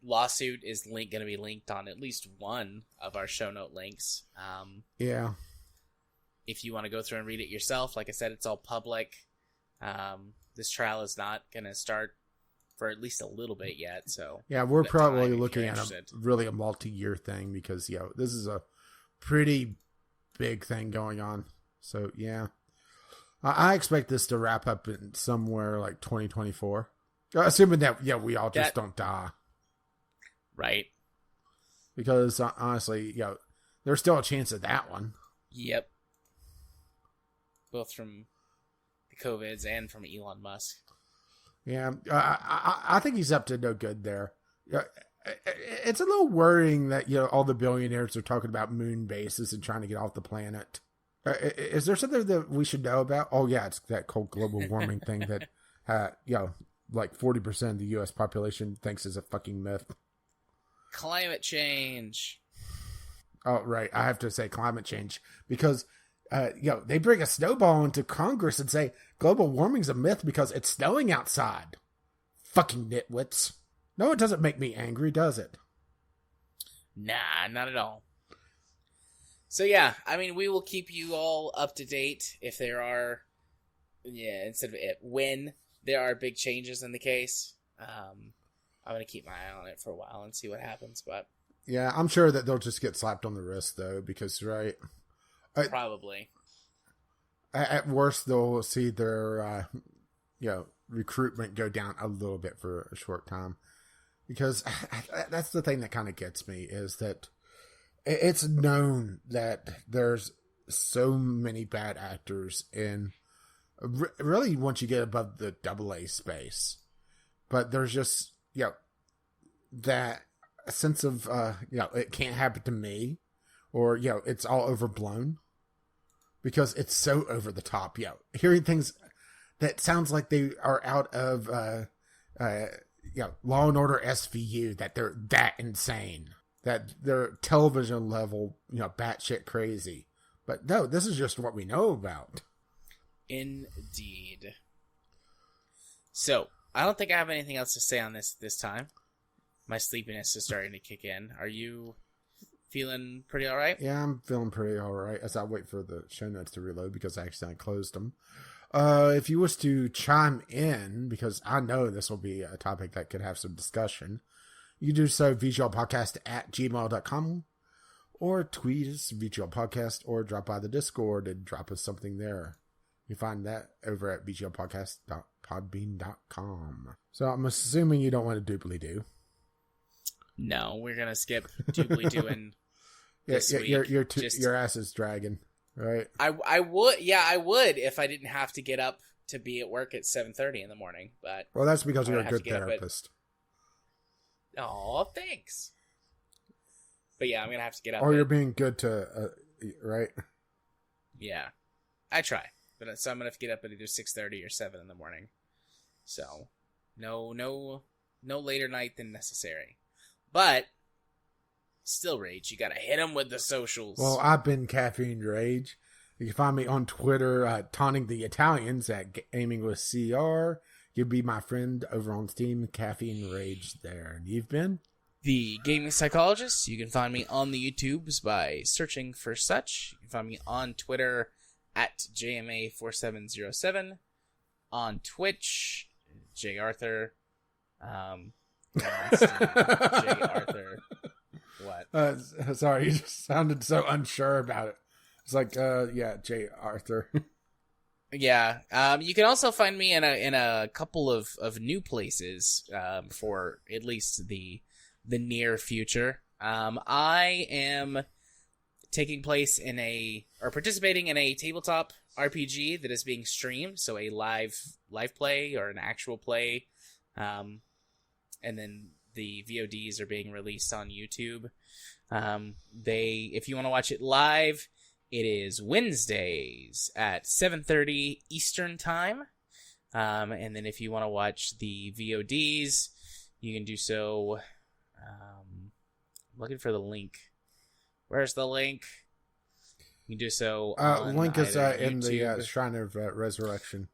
lawsuit is going to be linked on at least one of our show note links. Yeah. If you want to go through and read it yourself, like I said, it's all public. This trial is not going to start for at least a little bit yet. So yeah, we're probably looking at a multi-year thing because this is a pretty big thing going on. So yeah, I expect this to wrap up in somewhere like 2024, assuming that we all just don't die, right? Because honestly, there's still a chance of that one. Yep. Both from the COVIDs and from Elon Musk. Yeah, I think he's up to no good there. It's a little worrying that all the billionaires are talking about moon bases and trying to get off the planet. Is there something that we should know about? Oh yeah, it's that cold global warming thing that like 40% of the U.S. population thinks is a fucking myth. Climate change. Oh right, I have to say climate change because they bring a snowball into Congress and say global warming's a myth because it's snowing outside. Fucking nitwits. No, it doesn't make me angry, does it? Nah, not at all. So yeah, I mean, we will keep you all up to date if there are, instead of when there are big changes in the case. I'm going to keep my eye on it for a while and see what happens, but... Yeah, I'm sure that they'll just get slapped on the wrist, though, because, right... Probably. At worst, they'll see their, recruitment go down a little bit for a short time. Because that's the thing that kind of gets me, is that it's known that there's so many bad actors in... Really, once you get above the AA space. But there's just, that sense of, it can't happen to me. Or, it's all overblown. Because it's so over the top. Hearing things that sounds like they are out of, Law and Order SVU. That they're that insane. That they're television level, batshit crazy. But no, this is just what we know about. Indeed. So, I don't think I have anything else to say on this time. My sleepiness is starting to kick in. Are you feeling pretty alright? Yeah, I'm feeling pretty alright as I wait for the show notes to reload because I accidentally closed them. If you wish to chime in, because I know this will be a topic that could have some discussion, you do so vglpodcast@gmail.com or tweet us VGL Podcast or drop by the Discord and drop us something there. You find that over at vglpodcast.podbean.com. So I'm assuming you don't want to doobly-doo. No, we're going to skip doobly-dooing this week. Your ass is dragging, right? I would if I didn't have to get up to be at work at 7:30 in the morning. But well, that's because you're a good therapist. Oh, thanks. But yeah, I'm going to have to get up. Or you're being good to, right? Yeah, I try. But so I'm going to have to get up at either 6:30 or 7 in the morning. So, no later night than necessary. But, still Rage. You got to hit them with the socials. Well, I've been Caffeine Rage. You can find me on Twitter, taunting the Italians at Aiming with CR. You'll be my friend over on Steam, Caffeine Rage there. And you've been? The Gaming Psychologist. You can find me on the YouTubes by searching for such. You can find me on Twitter at JMA4707, on Twitch, J Arthur, J Arthur, what? Sorry, you just sounded so unsure about it. It's like, J Arthur. Yeah, you can also find me in a couple of new places, for at least the near future. I am participating in a tabletop RPG that is being streamed, so a live play or an actual play, and then the VODs are being released on YouTube. If you want to watch it live, it is Wednesdays at 7:30 Eastern Time, and then if you want to watch the VODs, you can do so. I'm looking for the link. Where's the link? You can do so. Link is in the Shrine of Resurrection.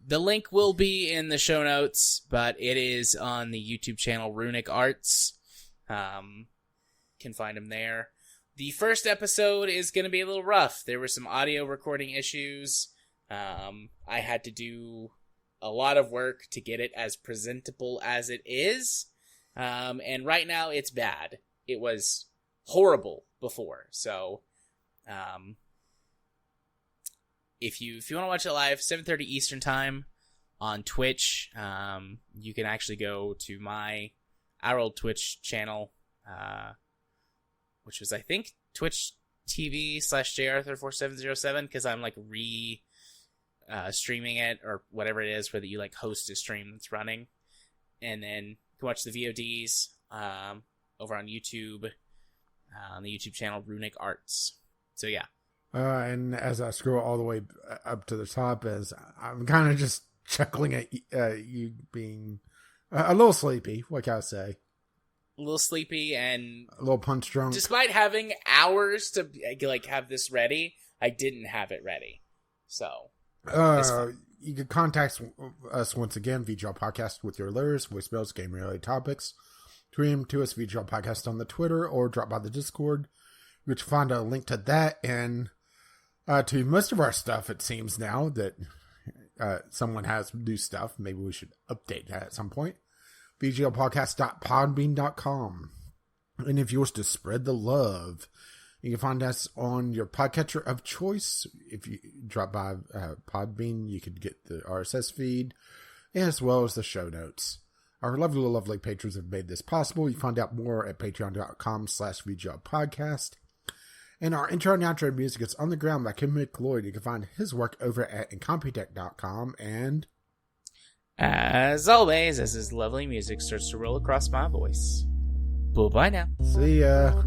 The link will be in the show notes, but it is on the YouTube channel Runic Arts. Can find them there. The first episode is going to be a little rough. There were some audio recording issues. I had to do a lot of work to get it as presentable as it is. And right now it's bad. It was horrible before. So, if you want to watch it live, 7:30 Eastern Time on Twitch, you can actually go to our old Twitch channel, which was, I think, Twitch TV/JArthur4707, because I'm like streaming it or whatever it is, where you like host a stream that's running, and then you can watch the VODs over on YouTube, on the YouTube channel Runic Arts. So yeah. And as I scroll all the way up to the top, as I'm kind of just chuckling at you being a little sleepy, what can I say? A little sleepy and a little punch drunk. Despite having hours to like have this ready, I didn't have it ready. So you can contact us once again, VGL Podcast, with your lures, voicemails, game-related topics. Tweet them to us, VGL Podcast, on the Twitter, or drop by the Discord, which you'll find a link to that and to most of our stuff. It seems now that someone has new stuff. Maybe we should update that at some point. VGLpodcast.podbean.com. And if you wish to spread the love, you can find us on your podcatcher of choice. If you drop by Podbean, you could get the RSS feed as well as the show notes. Our lovely, lovely patrons have made this possible. You find out more at patreon.com/VGLpodcast. And our intro and outro music is On the Ground by Kim McLeod. You can find his work over at incompetech.com. And as always, as his lovely music starts to roll across my voice, bye-bye now. See ya.